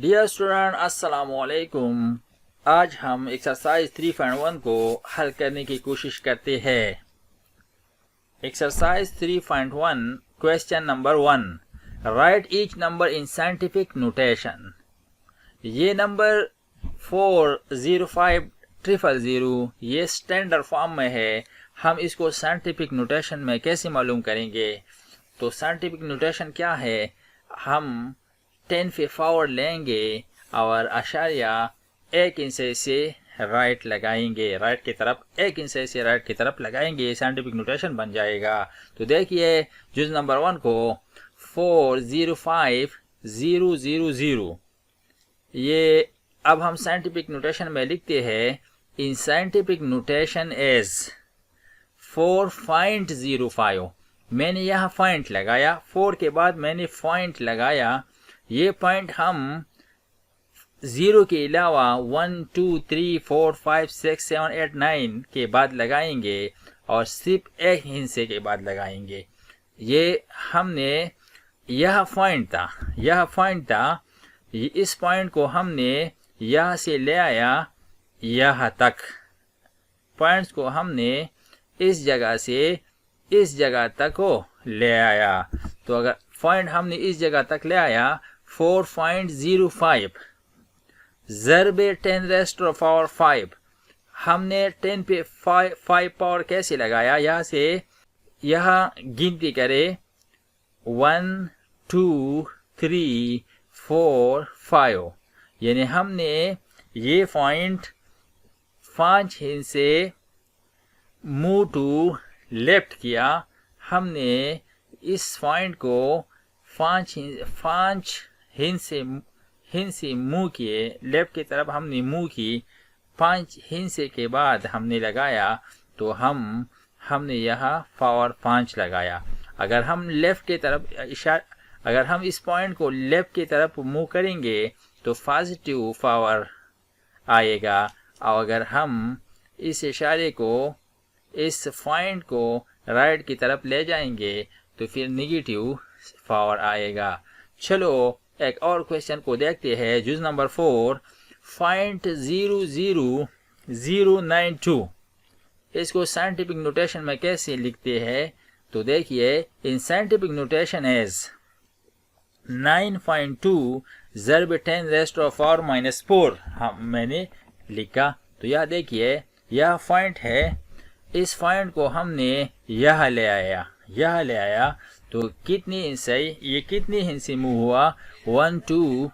Dear student अस्सलाम वालेकुम। आज हम एक्सरसाइज 3.1 को हल करने की कोशिश करते हैं। Exercise 3.1 question number 1, right each number in scientific notation. ये नंबर 405000 ये स्टैंडर्ड फॉर्म में है। हम इसको साइंटिफिक नोटेशन में कैसे मालूम करेंगे? तो साइंटिफिक नोटेशन क्या है? हम 10 पे पावर लेंगे और आशारिया 1 इंच से राइट लगाएंगे, राइट की तरफ 1 इंच से राइट की तरफ लगाएंगे, साइंटिफिक नोटेशन बन जाएगा। तो देखिए जुज नंबर 1 को 405000 ये अब हम साइंटिफिक नोटेशन में लिखते हैं। In scientific notation as 4.05। मैंने यहाँ पॉइंट लगाया, 4 के बाद मैंने पॉइंट लगाया। ये पॉइंट हम 0 के अलावा 1 2 3 4 5 6 7 8 9 के बाद लगाएंगे और सिर्फ 1 हिस्से के बाद लगाएंगे। ये हमने यह पॉइंट था, इस पॉइंट को हमने यहाँ से ले आया यहाँ तक। पॉइंट्स को हमने इस जगह से इस जगह तक को ले आया। तो अगर पॉइंट हमने इस जगह तक ले आया 4.05 ज़रबे 10⁻⁵ हमने 10 पे 5 पावर कैसे लगाया? यहाँ से यहाँ गिनती करें 1 2 3 4 5, यानी हमने ये पॉइंट 5 इंच से मूव टू लेफ्ट किया। हमने इस पॉइंट को 5 हिंस से मूव किए, लेफ्ट की तरफ हमने मूव की। 5 हिंसे के बाद हमने लगाया तो हमने यहाँ पावर 5 लगाया। अगर हम लेफ्ट की तरफ अगर हम इस पॉइंट को लेफ्ट की तरफ मूव करेंगे तो पॉजिटिव पावर आएगा, और अगर हम इस इशारे को इस पॉइंट को राइट की तरफ ले जाएंगे तो फिर नेगेटिव पावर आएगा। चलो एक और क्वेश्चन को देखते हैं। जुज नंबर 4, फाइंड 00092। इसको साइंटिफिक नोटेशन में कैसे लिखते हैं? तो देखिए इन साइंटिफिक नोटेशन एज 9.2 ज़रब 10⁻⁻⁴ मैंने लिखा। तो यह देखिए यह पॉइंट है, इस पॉइंट को हमने यह ले आया। तो कितनी इंच से ये कितनी इंच से मूव हुआ? 1 2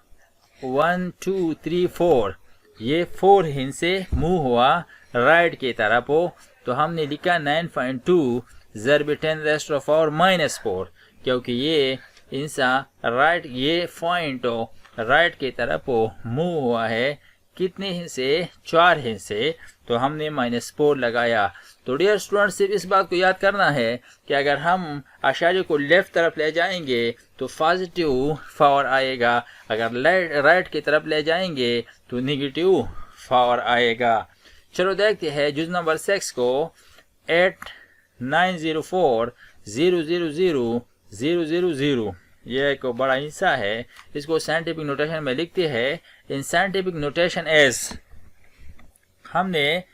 3 4, ये 4 इंच से मूव हुआ राइट की तरफ हो। तो हमने लिखा 9.2 ज़रब 10⁻⁻⁴, क्योंकि ये इंसा राइट, ये पॉइंट राइट की तरफ मूव हुआ है। कितने इंच से? 4 इंच से। तो हमने -4 लगाया। तो डियर स्टूडेंट सिर्फ इस बात को याद करना है कि अगर हम आशारे को लेफ्ट तरफ ले जाएंगे तो पॉजिटिव पावर आएगा, अगर राइट की तरफ ले जाएंगे तो नेगेटिव पावर आएगा। चलो देखते हैं जुज नंबर 6 को 8904000000। यह एक बड़ा हिस्सा है, इसको साइंटिफिक नोटेशन में लिखते हैं। इन साइंटिफिक नोटेशन एज हमने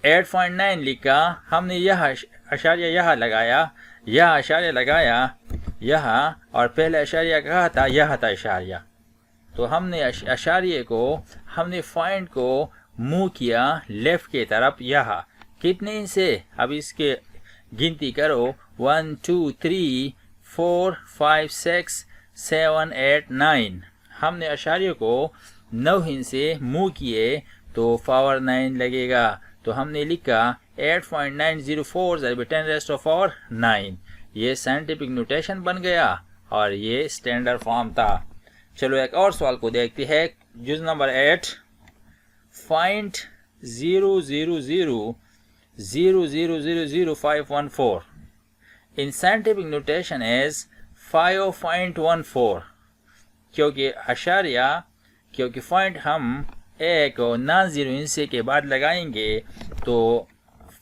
8.9 लिखा, हमने यह अशारिया यहाँ लगाया, यह अशारिया लगाया यहाँ, और पहले अशारिया कहा था यह था अशारिया। तो हमने अशारिये को हमने पॉइंट को मूव किया लेफ्ट की तरफ यहाँ। कितने इंच से? अब इसके गिनती करो 1 2 3 4 5 6 7 8 9। हमने अशारिये को 9 इंच से मूव किए तो पावर 9 लगेगा। तो हमने लिखा 8.904 ज़रब 10⁻⁹ ये साइंटिफिक नोटेशन बन गया और ये स्टैंडर्ड फॉर्म था। चलो एक और सवाल को देखते हैं। जुज number 8, find 000000514 in scientific notation as 5.14। क्योंकि पॉइंट हम एक नॉन-जीरो हिस्से के बाद लगाएंगे तो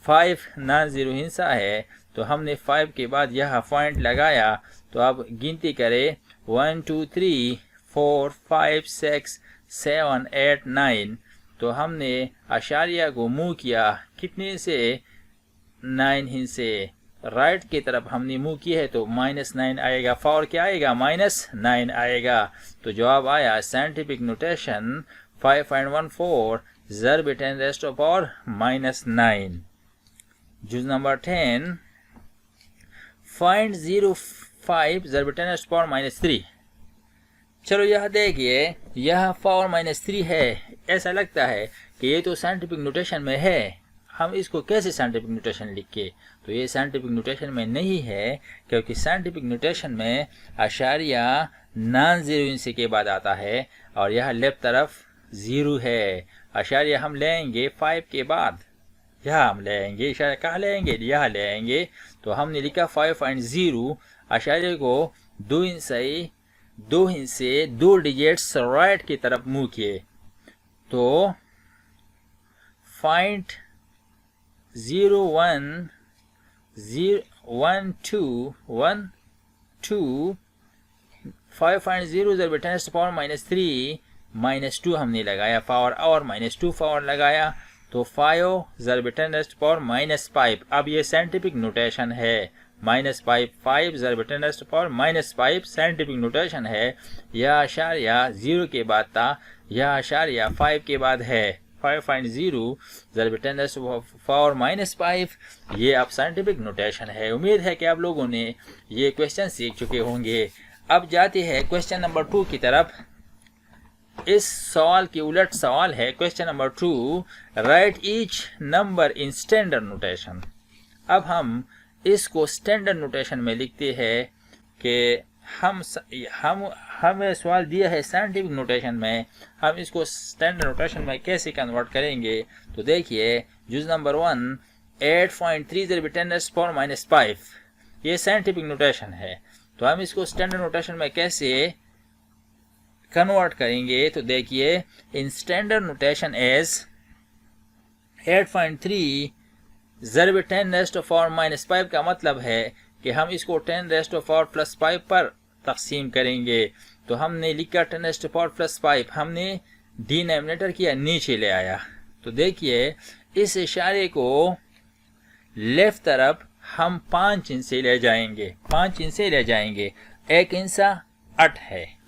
5 नॉन-जीरो हिस्सा है, तो हमने 5 के बाद यह पॉइंट लगाया। तो अब गिनती करें 1 2 3 4 5 6 7 8 9। तो हमने अशारिया को मूव किया कितने से, 9 हिंस से राइट की तरफ हमने मूव किया है, तो -9 आएगा। फॉर क्या आएगा, -9 आएगा। तो जवाब आया साइंटिफिक नोटेशन 5.14 ज़रब 10 रेज़्ड टू पावर -9। जुज नंबर 10, फाइंड 0.5 ज़रब 10 रेज़्ड टू पावर -3। चलो यह देखिए, यह पावर -3 है। ऐसा लगता है कि ये तो साइंटिफिक नोटेशन में है, हम इसको कैसे साइंटिफिक नोटेशन लिख के, तो ये साइंटिफिक नोटेशन में नहीं है, क्योंकि साइंटिफिक नोटेशन में अशारिया नॉन ज़ीरो इंच के बाद आता है और यह लेफ्ट तरफ 0 है। अशारिया हम लेंगे 5 के बाद, यहाँ हम लेंगे, इशारा कहाँ लेंगे, यहाँ लेंगे। तो हमने लिखा 5.0, अशारिया को 2 इंच से 2 डिजिट्स राइट की तरफ मूव किए। तो फाइंड 0 1 0 1 2 1 2 5.0 ज़रब 10 रेज़्ड टू पावर -3 -2 हमने लगाया पावर और -2 पावर लगाया, तो 5 ज़रब 10 रेज़्ड टू पावर -5। अब ये साइंटिफिक नोटेशन है, -5 5 ज़रब 10 raised to power -5 scientific notation है। यह अशारिया 0 के बाद था, यह अशारिया 5 के बाद है। 5.0 ज़रब 10 रेज़्ड टू पावर -5 ये अब साइंटिफिक नोटेशन है। उम्मीद है कि आप लोगों ने ये क्वेश्चन सीख चुके होंगे। अब जाते हैं क्वेश्चन नंबर 2 की तरफ। इस सवाल के उलट सवाल है question number 2, right each number in standard notation. अब हम इसको स्टैंडर्ड नोटेशन में लिखते हैं कि हमें सवाल दिया है साइंटिफिक नोटेशन में, हम इसको स्टैंडर्ड नोटेशन में कैसे कन्वर्ट करेंगे। तो देखिए, जुज नंबर 1 8.3 ज़रब 10 रेज़्ड टू पावर -5 ये साइंटिफिक नोटेशन है। तो हम इसको स्टैंडर्ड नोटेशन में कैसे कन्वर्ट करेंगे, तो देखिए, इन स्टैंडर्ड नोटेशन एज 8.3 ज़रब 10 रेज़्ड टू पावर -5 का मतलब है कि हम इसको 10 रेज़्ड टू पावर +5 पर तकसीम करेंगे। तो हमने लिखा 10 रेज़्ड टू पावर +5, हमने डिनोमिनेटर किया नीचे ले आया। तो देखिए, इस इशारे को लेफ्ट तरफ हम 5 इंच से ले जाएंगे, 5 इंच से ले जाएंगे। 1 इंच 8 है,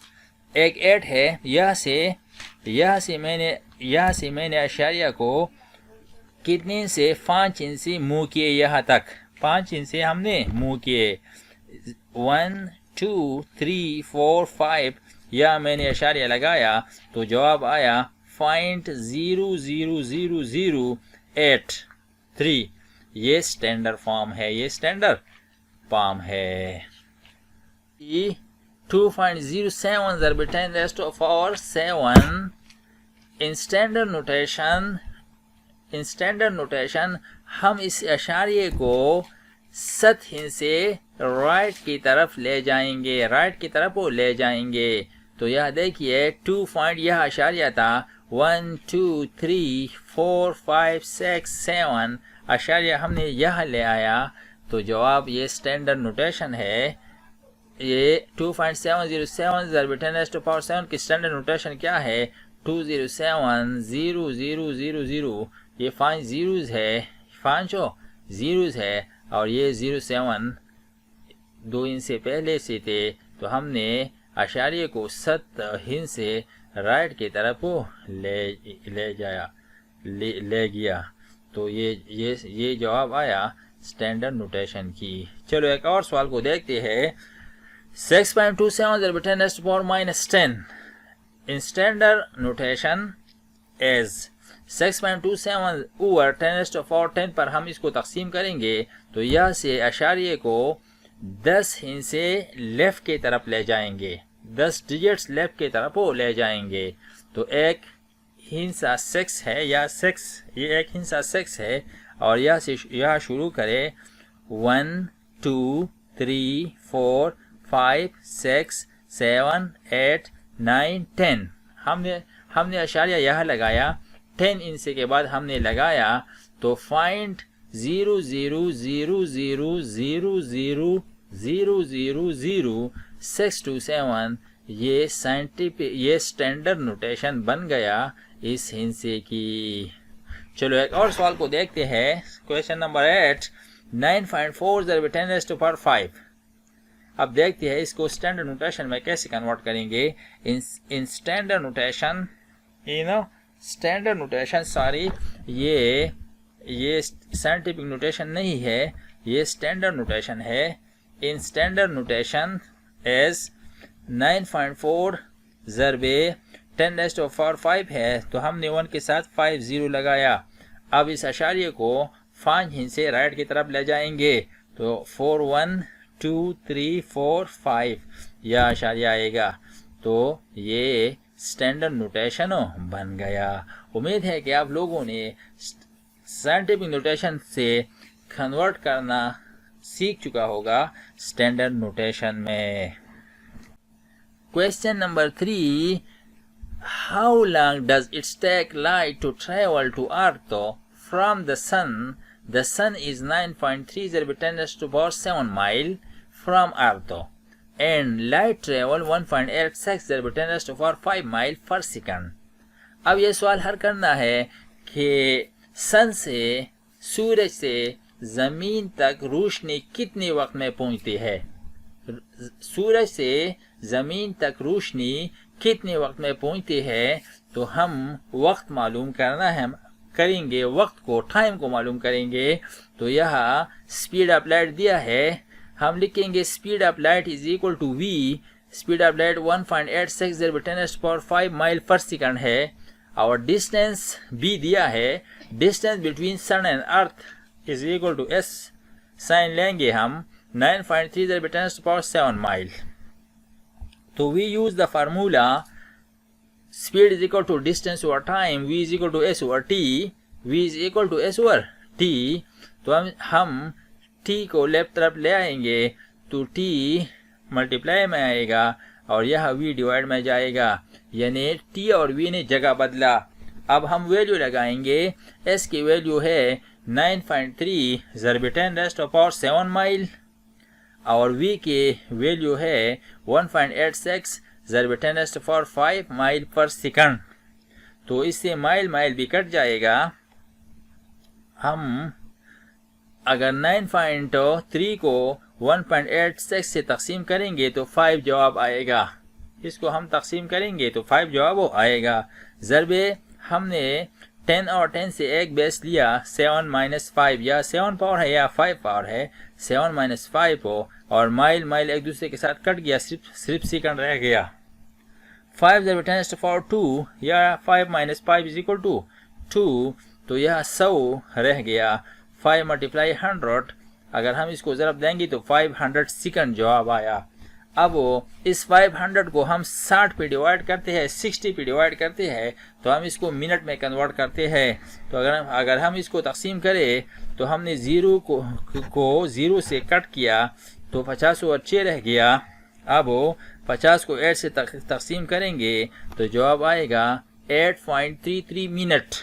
एक 8 है। यहाँ से मैंने अशारिया को कितने से 5 इंच से मूव किए, यहाँ तक 5 इंच से हमने मूव किए। 1 2 3 4 5 यह मैंने अशारिया लगाया, तो जवाब आया 0.00008 ये स्टैंडर्ड फॉर्म है, ये स्टैंडर्ड फॉर्म है। 2.07 ज़रब 10 raised to power 7 in standard notation हम इस अशारिये को 7 इंच से राइट की तरफ ले जाएंगे, राइट की तरफ वो ले जाएंगे। तो यह देखिए 2 पॉइंट यह अशारिया था, 1 2 3 4 5 6 7 अशारिया हमने यह ले आया। तो जवाब ये स्टैंडर्ड नोटेशन है। ये 2.707 ज़रब 10 रेज़्ड टू पावर 7 की स्टैंडर्ड नोटेशन क्या है, 2070000। ये 5 जीरोज है, 5 जीरोज है, और ये 07 2 इंच से पहले से थे। तो हमने अशारिये को 7 इंच से राइट की तरफ ले गया। तो ये जवाब आया स्टैंडर्ड नोटेशन की। चलो एक और सवाल को देखते हैं। 6.27 ज़रब 10 raised to power -10 in standard notation as 6.27 over 10 raised to power 10 पर हम इसको तकसीम करेंगे। तो यह से अशारिये को 10 इंच से लेफ्ट की तरफ ले जाएंगे, 10 डिजिट्स लेफ्ट की तरफ वो ले जाएंगे। तो एक हिंसा 6 है, या 6 ये एक हिंसा 6 है, और यह शुरू करे 1 2 3 4 5 6 7 8 9 10। हमने अशारिया यह लगाया, 10 इंच के बाद हमने लगाया। तो फाइंड 0.00000000627 ये साइंटिफिक, ये स्टैंडर्ड नोटेशन बन गया इस हिंसे की। चलो एक और सवाल को देखते हैं। क्वेश्चन नंबर 8, 9.4 ज़रब 10⁵ अब देखते हैं इसको स्टैंडर्ड नोटेशन में कैसे कन्वर्ट करेंगे। इन standard notation, standard notation, sorry, ये साइंटिफिक नोटेशन नहीं है, ये स्टैंडर्ड नोटेशन है। इन स्टैंडर्ड नोटेशन एज 9.4 ज़रब 10⁵ है, तो हमने 1 के साथ 50 लगाया। अब इस अशारिये को 5 हिंस से राइट की तरफ ले जाएंगे, तो 4 1 2 3 4 5 यह अशारिया आएगा। तो ये स्टैंडर्ड नोटेशन बन गया। उम्मीद है कि आप लोगों ने साइंटिफिक नोटेशन से कन्वर्ट करना सीख चुका होगा स्टैंडर्ड नोटेशन में। Question number 3, how long does its take light to travel to earth from the sun? The sun is 9.3 ज़रब 10⁻⁷ mile from earth and light travel 1.86 ज़रब 10⁵ माइल पर सेकंड। अब ये सवाल हल करना है कि सन से, सूरज से जमीन तक रोशनी कितने वक्त में पहुंचती है। सूरज से जमीन तक रोशनी कितने वक्त में पहुंचती है, तो हम वक्त मालूम करना है, करेंगे वक्त को, टाइम को मालूम करेंगे। तो यह स्पीड ऑफ लाइट दिया है, हम लिखेंगे speed of light is equal to V. Speed of light 1.86 ज़रब 10⁵ माइल पर सेकंड है। और डिस्टेंस बी दिया है, distance between sun and earth is equal to S, साइन लेंगे हम 9.3 ज़रब 10⁻⁷ माइल। तो we use the formula speed is equal to distance over time, v is equal to s over t, v is equal to s over t। तो हम t को left तरफ ले आएंगे, तो t मल्टीप्लाई में आएगा और यह v डिवाइड में जाएगा, यानी t और v ने जगह बदला। अब हम वैल्यू लगाएंगे, s की वैल्यू है 9.3 ज़रब 10⁻⁷ माइल और v की वैल्यू है 1.86 ज़रब 10⁵ माइल पर सेकंड। तो इससे माइल माइल भी कट जाएगा। हम अगर 9.3 को 1.86 से तकसीम करेंगे तो 5 जवाब आएगा। इसको हम तकसीम करेंगे तो 5 जवाब आएगा। ज़रबे हमने 10 और 10 से एक बेस लिया, 7 - 5, या 7 पावर है या 5 पावर है, 7 - 5 हो, और माइल माइल एक दूसरे के साथ कट गया, सिर्फ सेकंड रह गया। 5 ज़रब 10⁻², या 5 - 5 इज इक्वल टू 2, तो यह 100 रह गया। 5 × 100, अगर हम इसको ज़रब देंगे तो 500 सेकंड जवाब आया। अब इस 500 को हम 60 पे डिवाइड करते हैं, 60 पे डिवाइड करते हैं, तो हम इसको मिनट में कन्वर्ट करते हैं। तो अगर हम इसको तकसीम करें, तो हमने 0 को 0 से कट किया तो 50 और 6 रह गया। अब 50 को 8 से तकसीम करेंगे तो जवाब आएगा 8.33 मिनट।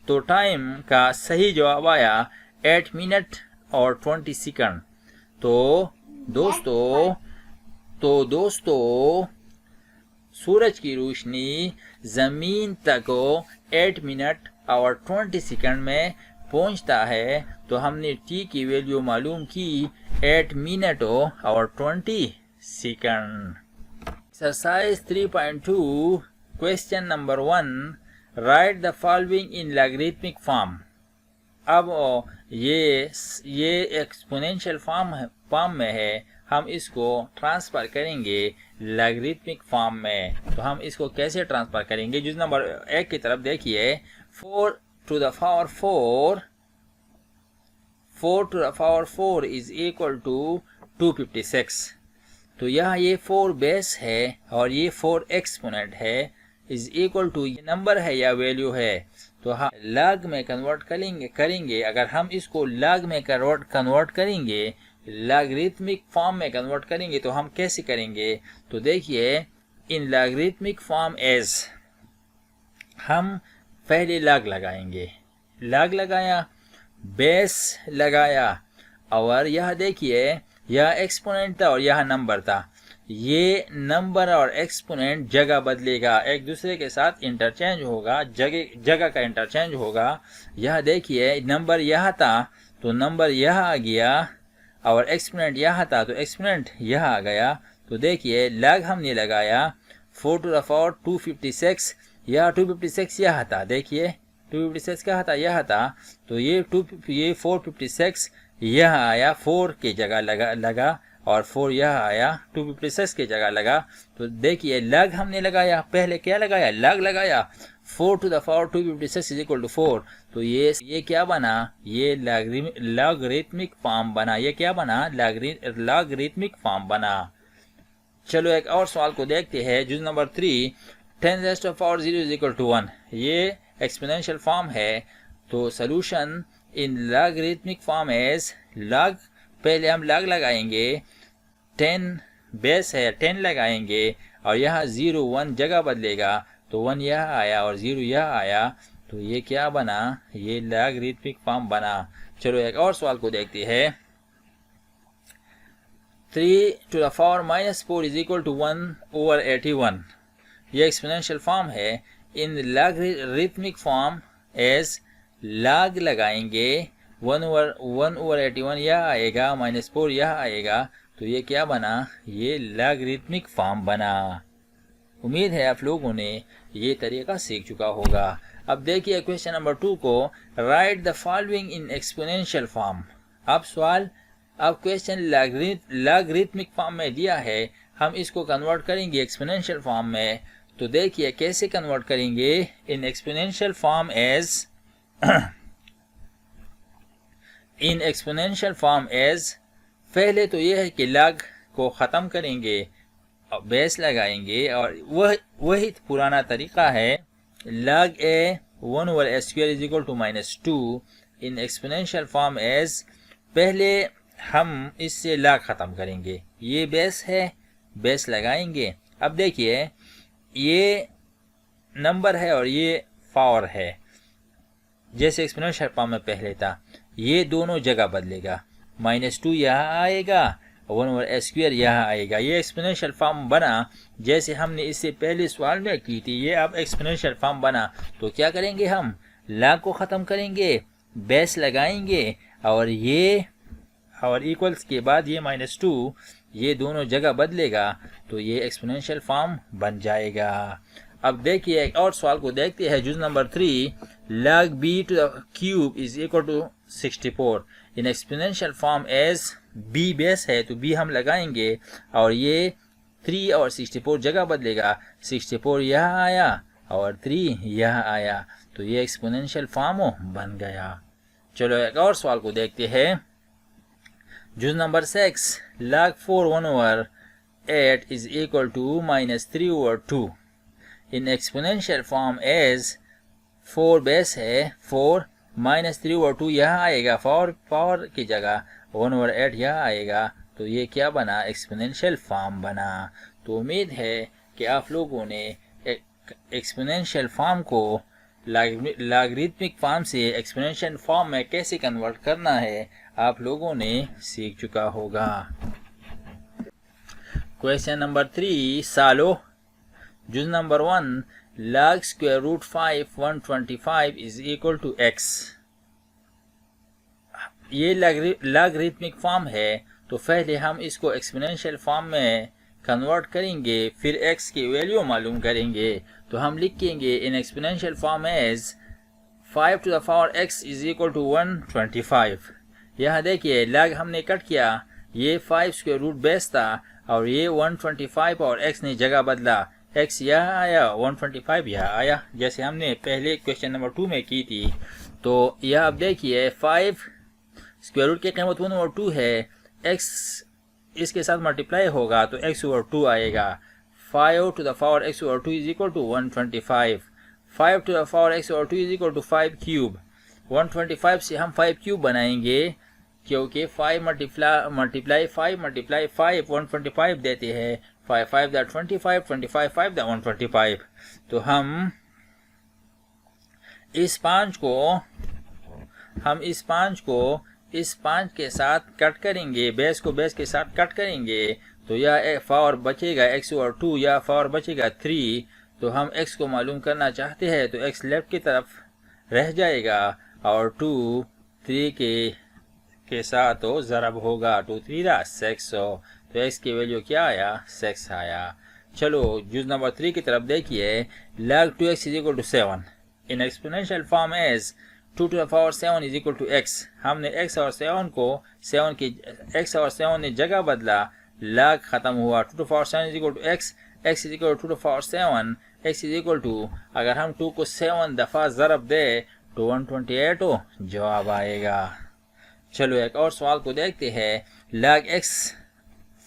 तो टाइम का सही जवाब आया 8 मिनट और 20 सेकंड। तो दोस्तों सूरज की रोशनी जमीन तक 8 मिनट और 20 सेकंड में पहुंचता है। तो हमने t की वैल्यू मालूम की 8 मिनट और 20 second. Exercise 3.2 question number 1, right the following in logarithmic form. अब ये एक्सपोनेंशियल फॉर्म में है, हम इसको ट्रांसफर करेंगे लॉगरिथमिक फॉर्म में। तो हम इसको कैसे ट्रांसफर करेंगे, जिस नंबर 1 की तरफ देखिए, 4 to the power 4 is equal to 256। तो यहाँ ये 4 बेस है और ये 4 एक्सपोनेंट है, इज इक्वल टू ये नंबर है या वैल्यू है। तो हम लॉग में कन्वर्ट करेंगे। अगर हम इसको लॉग में कन्वर्ट करेंगे, लॉगरिथमिक फॉर्म में कन्वर्ट करेंगे, तो हम कैसे करेंगे। तो देखिए, इन लॉगरिथमिक फॉर्म एज हम पहले लॉग लगाएंगे, लॉग लगाया, बेस लगाया, और यह देखिए यह एक्सपोनेंट था और यह नंबर था। ये नंबर और एक्सपोनेंट जगह बदलेगा, एक दूसरे के साथ इंटरचेंज होगा, जगह का इंटरचेंज होगा। यह देखिए नंबर यह था तो नंबर यह आ गया, और एक्सपोनेंट यह था तो एक्सपोनेंट यह आ गया। तो देखिए लग हमने लगाया 4 टू द पावर 256, यह 256 यह था, देखिए 256 क्या था, यह था। तो ये 456 यह आया, 4 की जगह लगा और 4 यह आया, 256 की जगह लगा। तो देखिए लग हमने लगाया, पहले क्या लगाया, लग लगाया, 4 to the power 256 is equal to 4। तो ये क्या बना, ये लॉगरिथमिक फॉर्म बना। ये क्या बना, लॉगरिथमिक फॉर्म बना। चलो एक और सवाल को देखते हैं, जुज number 3, 10 raised to the power 0 is equal to 1। ये एक्सपोनेंशियल फॉर्म है। तो solution in logarithmic form as log, पहले हम लॉग लगाएंगे, 10 बेस है 10 लगाएंगे, और यहाँ 0 1 जगह बदलेगा, तो 1 यह आया और 0 यह आया। तो ये क्या बना, ये लॉगरिथमिक फॉर्म बना। चलो एक और सवाल को देखते हैं, 3 to the power minus 4 is equal to 1 over 81। ये एक्सपोनेंशियल फॉर्म है। इन लॉगरिथमिक फॉर्म एज लॉग लगाएंगे, 1 over 81 यह आएगा, -4 यह आएगा। तो ये क्या बना, ये लॉगरिथमिक फॉर्म बना। उम्मीद है आप लोगों ने ये तरीका सीख चुका होगा। अब देखिए क्वेश्चन नंबर 2 को, right the following in exponential form. अब क्वेश्चन लॉगरिथमिक फॉर्म में दिया है, हम इसको कन्वर्ट करेंगे एक्सपोनेंशियल फॉर्म में। तो देखिए कैसे कन्वर्ट करेंगे, इन एक्सपोनेंशियल फॉर्म एज पहले तो यह है कि लॉग को ख़त्म करेंगे, बेस लगाएंगे, और वही पुराना तरीका है, log a 1 over a square is equal to -2। In exponential form as पहले हम इससे log ख़त्म करेंगे, ये बेस है, बेस लगाएंगे। अब देखिए ये नंबर है और ये पावर है, जैसे एक्सपोनेंशियल फॉर्म में पहले था, ये दोनों जगह बदलेगा, -2 यहाँ आएगा, 1 over a square यहाँ आएगा। ये एक्सपोनेंशियल फॉर्म बना, जैसे हमने इससे पहले सवाल में की थी, ये अब एक्सपोनेंशियल फॉर्म बना। तो क्या करेंगे, हम log को ख़त्म करेंगे, बेस लगाएंगे, और इक्वल्स के बाद ये -2, ये दोनों जगह बदलेगा, तो ये एक्सपोनेंशियल फॉर्म बन जाएगा। अब देखिए एक और सवाल को देखते हैं, जुज number 3, log b to the cube is equal to 64। In exponential form as b base है तो b हम लगाएंगे, और ये 3 और 64 जगह बदलेगा, 64 यह आया और 3 यह आया। तो ये एक्सपोनेंशियल फॉर्म बन गया। चलो एक और सवाल को देखते हैं, जुज number 6, log 4 1 over 8 is equal to -3 over 2। In exponential form as 4 base है, 4 -3 over 2 यह आएगा, पावर की जगह 1 over 8 यह आएगा। तो ये क्या बना, एक्सपोनेंशियल फॉर्म बना। तो उम्मीद है कि आप लोगों ने एक्सपोनेंशियल फॉर्म को लॉगरिथमिक फॉर्म से एक्सपोनेंशियल फॉर्म में कैसे कन्वर्ट करना है आप लोगों ने सीख चुका होगा। क्वेश्चन नंबर 3 सालो, जुज number 1, log square root 5 125 is equal to x। ये लॉगरिथमिक फॉर्म है, तो पहले हम इसको एक्सपोनेंशियल फॉर्म में कन्वर्ट करेंगे, फिर x की वैल्यू मालूम करेंगे। तो हम लिखेंगे in exponential form as 5 to the power x is equal to 125। यहाँ देखिए log हमने कट किया, ये 5 स्क्वायर रूट बेस था, और ये 125 और x ने जगह बदला, x यह आया, 125 यह आया, जैसे हमने पहले क्वेश्चन नंबर 2 में की थी। तो यह अब देखिए 5 स्क्वायर रूट की कीमत 1 over 2 है, x इसके साथ मल्टीप्लाई होगा तो x over 2 आएगा। 5 to the power x over 2 is equal to 125। 5 to the power x over 2 is equal to 5 cube. 125 से हम 5 क्यूब बनाएंगे, क्योंकि 5 मल्टीप्लाई 5 125 देते हैं, 5 5 that 25, 25 5 that 125। तो हम इस 5 को इस 5 के साथ कट करेंगे, बेस को बेस के साथ कट करेंगे, तो या पावर बचेगा x ओवर 2 या पावर बचेगा 3। तो हम x को मालूम करना चाहते हैं तो x लेफ्ट की तरफ रह जाएगा और 2 3 के साथ तो ज़रब होगा। 2 3 6। तो x की वैल्यू क्या आया? 6 आया। चलो जुज नंबर 3 की तरफ देखिए। log 2x is equal to 7 in exponential form as 2 to the power 7 is equal to x। हमने x और 7 को x और 7 ने जगह बदला, log खत्म हुआ। 2 to the power 7 is equal to x, x is equal to 2 to the power 7, x is equal to, अगर हम 2 को 7 दफ़ा ज़रब दे तो 128 हो जवाब आएगा। चलो एक और सवाल को देखते हैं। log x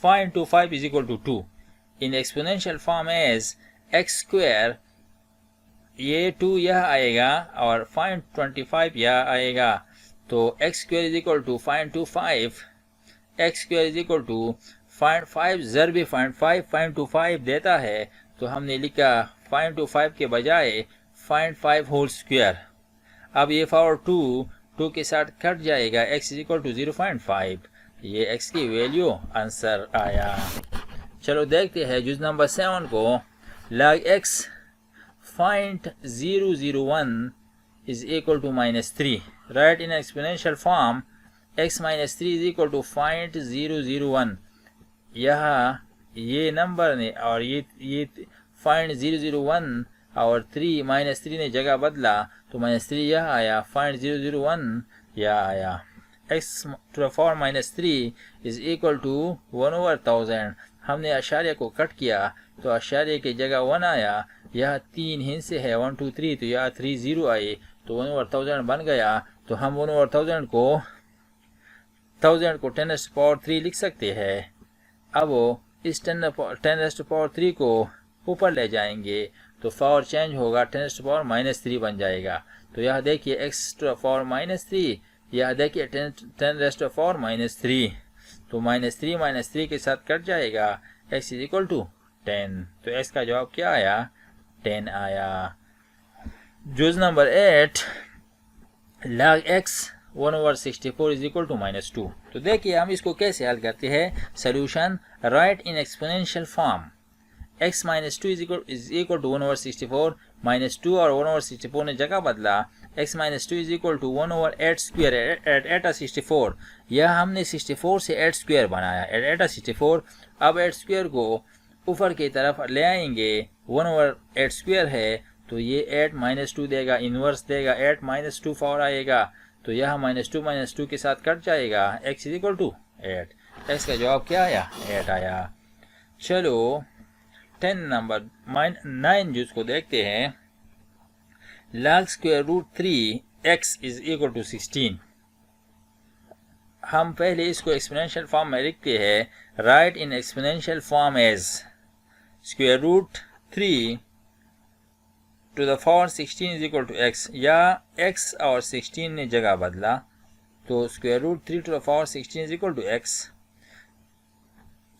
find 2 5 is equal to 2 in exponential form as x square, ये 2 यह आएगा और फाइंड 25 यह आएगा। तो x square is equal to find 2 5, x square is equal to find 5 ज़रबी फाइंड 5, फाइंड 2 5 देता है। तो हमने लिखा फाइंड 2 5 के बजाय फाइंड 5 होल स्क्वायर। अब ये पावर 2 के साथ कट जाएगा, x इज इक्वल टू 0.5। ये x की वैल्यू आंसर आया। चलो देखते हैं जुज नंबर 7 को। log x find 0 0 1 is equal to -3। Write in exponential form x minus 3 is equal to find 0 0 1। यहाँ ये नंबर ने और ये find 0 0 1 और 3 -3 ने जगह बदला तो -3 यह आया, find 0 0 1 यह आया। x to the power -3 is equal to 1/1000। हमने आशार्य को कट किया तो आशार्य की जगह 1 आया। यह 3 हिस्से है 1 2 3, तो यह 3 0 आए तो 1/1000 बन गया। तो हम 1/1000 को 10⁻³ लिख सकते हैं। अब इस 10⁻³ को ऊपर ले जाएंगे तो पावर चेंज होगा, 10⁻³ बन जाएगा। तो यह देखिए x to the power -3, यह देखिए 10⁻³ तो -3 के साथ कट जाएगा, x इज इक्वल टू 10। तो x का जवाब क्या आया? 10 आया। जुज number 8 log x 1/64 is equal to -2। तो देखिए हम इसको कैसे हल करते हैं। Solution write in exponential form x -2 is equal to 1/64, -2 और 1/64 ने जगह बदला, x -2 is equal to 1/8² eight 64। यह हमने 64 से 8² बनाया, एट 64। अब 8² को ऊपर की तरफ ले आएंगे, 1/8² है तो ये 8 -2 देगा, इनवर्स देगा, 8 -2 पावर आएगा। तो यह -2 के साथ कट जाएगा, x is equal to 8। x का जवाब क्या आया? 8 आया। चलो 10 नंबर 9 जिसको देखते हैं। log √3 x is equal to 16। हम पहले इसको एक्सपोनेंशियल फॉर्म में लिखते हैं। Write in exponential form as √3 to the power 16 is equal to x, या x और 16 ने जगह बदला तो √3 to the power 16 is equal to x।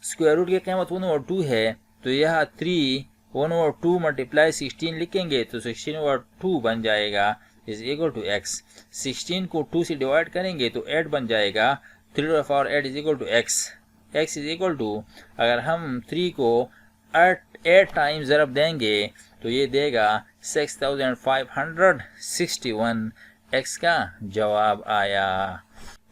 Square root की कीमत 1/2 है तो यह 3 1/2 मल्टीप्लाई 16 लिखेंगे तो 16/2 बन जाएगा, इज इक्वल टू x। 16 को 2 से डिवाइड करेंगे तो 8 बन जाएगा, 3 to the power 8 is equal to x। x is equal to, अगर हम 3 को 8 टाइम्स ज़रब देंगे तो ये देगा 6561। x का जवाब आया।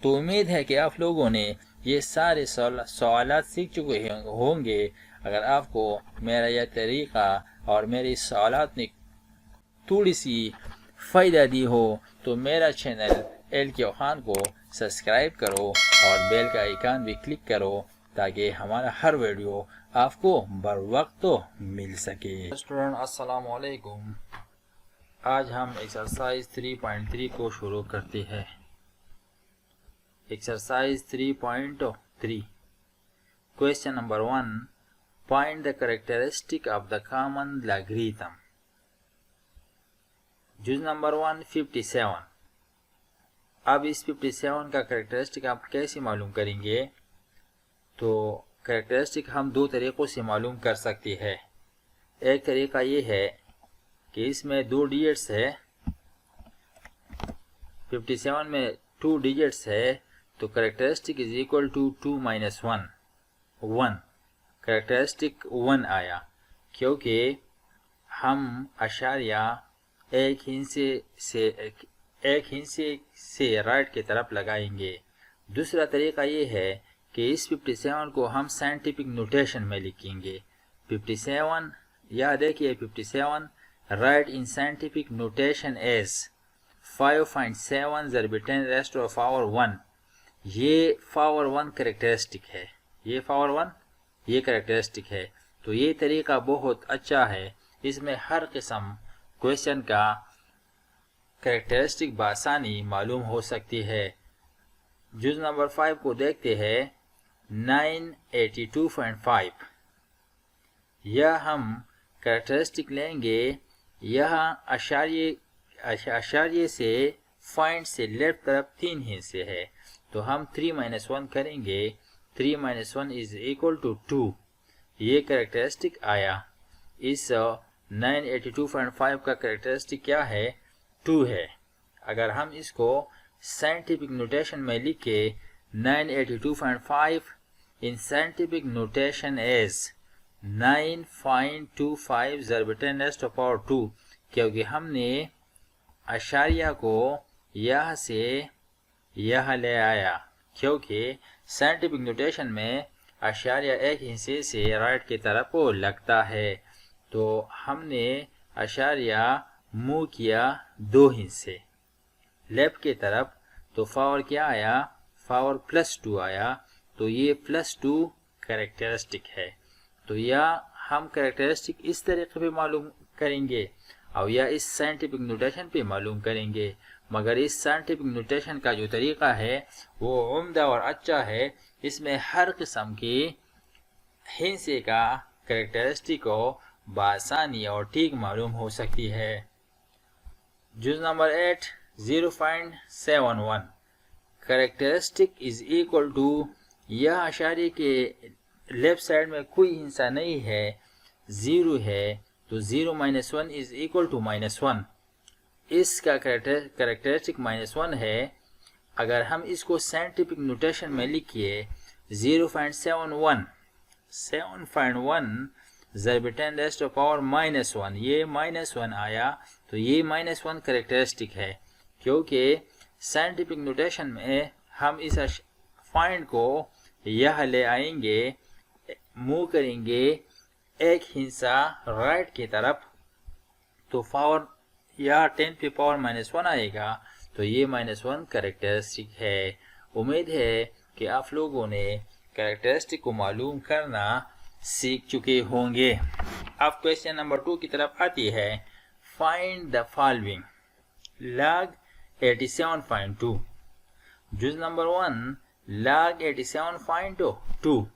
तो उम्मीद है कि आप लोगों ने ये सारे सवालात सीख चुके होंगे। अगर आपको मेरा यह तरीक़ा और मेरे सवालात ने थोड़ी सी फ़ायदा दी हो तो मेरा चैनल LK खान को सब्सक्राइब करो और बेल का आइकन भी क्लिक करो ताकि हमारा हर वीडियो आपको बर वक्त तो मिल सके। स्टूडेंट अस्सलाम वालेकुम। आज हम एक्सरसाइज 3.3 को शुरू करते हैं। Exercise 3.3 question number 1, find the characteristic of the common logarithm. जुज नंबर 1 57। अब इस 57 का कैरेक्टरिस्टिक आप कैसे मालूम करेंगे? तो कैरेक्टरिस्टिक हम दो तरीक़ों से मालूम कर सकते हैं। एक तरीक़ा ये है कि इसमें 2 डिजिट्स है, 57 में 2 डिजिट्स है तो characteristic is equal to 2 - 1 1। Characteristic 1 आया, क्योंकि हम अशारिया एक हिस्से से राइट की तरफ लगाएंगे। दूसरा तरीका ये है कि इस 57 को हम साइंटिफिक नोटेशन में लिखेंगे। 57, यह देखिए 57 write in scientific notation as 5.7 ज़रब 10 रेज़्ड टू पावर 1। ये पावर 1 करेक्टरिस्टिक है, ये पावर 1 ये करेक्टरिस्टिक है। तो ये तरीका बहुत अच्छा है, इसमें हर किस्म क्वेश्चन का करेक्टरिस्टिक बआसानी मालूम हो सकती है। जुज़ नंबर 5 को देखते हैं। 982.5, यह हम करेक्टरिस्टिक लेंगे। यह अशारिये से पॉइंट से लेफ्ट तरफ 3 हिस्से है, तो हम 3 - 1 करेंगे। 3 - 1 इज इक्वल टू 2। ये करेक्टरिस्टिक आया। इस 982.5 का करेक्टरिस्टिक क्या है? 2 है। अगर हम इसको साइंटिफिक नोटेशन में लिखे 982.5 इन साइंटिफिक नोटेशन एज 9.25 ज़रब 10 रेज़्ड टू पावर 2, क्योंकि हमने अशारिया को यह से यह ले आया, क्योंकि साइंटिफिक नोटेशन में अशारिया एक हिस्से से राइट की तरफ लगता है। तो हमने अशारिया मूव किया 2 हिस्से लेफ्ट की तरफ, तो पावर क्या आया? पावर +2 आया। तो ये +2 करेक्टरिस्टिक है। तो यह हम करेक्टरिस्टिक इस तरीके पे मालूम करेंगे और या इस साइंटिफिक नोटेशन पे मालूम करेंगे। मगर इस साइंटिफिक नोटेशन का जो तरीका है वो उम्दा और अच्छा है। इसमें हर किस्म की हिस्से का करेक्टरिस्टिक को बआसानी और ठीक मालूम हो सकती है। जुज़ number 8 0.71, characteristic is equal to, यह अशारे के लेफ्ट साइड में कोई हिस्सा नहीं है, 0 है, तो 0 - 1 इज इक्वल टू -1। इसका करेक्टरिस्टिक -1 है। अगर हम इसको साइंटिफिक नोटेशन में लिखिए 0.71 7.1 ज़रब 10 रेज़्ड टू पावर -1, ये -1 आया। तो ये -1 करेक्टरिस्टिक है, क्योंकि साइंटिफिक नोटेशन में हम इस पॉइंट को यह ले आएंगे, मूव करेंगे एक हिस्सा राइट की तरफ, तो पावर यह 10 पे पावर -1 आएगा। तो ये -1 करेक्टरिस्टिक है। उम्मीद है कि आप लोगों ने करेक्टरिस्टिक को मालूम करना सीख चुके होंगे। अब क्वेश्चन नंबर 2 की तरफ आती है। Find the following log 87.2। जुज़ नंबर 1 log 87.2।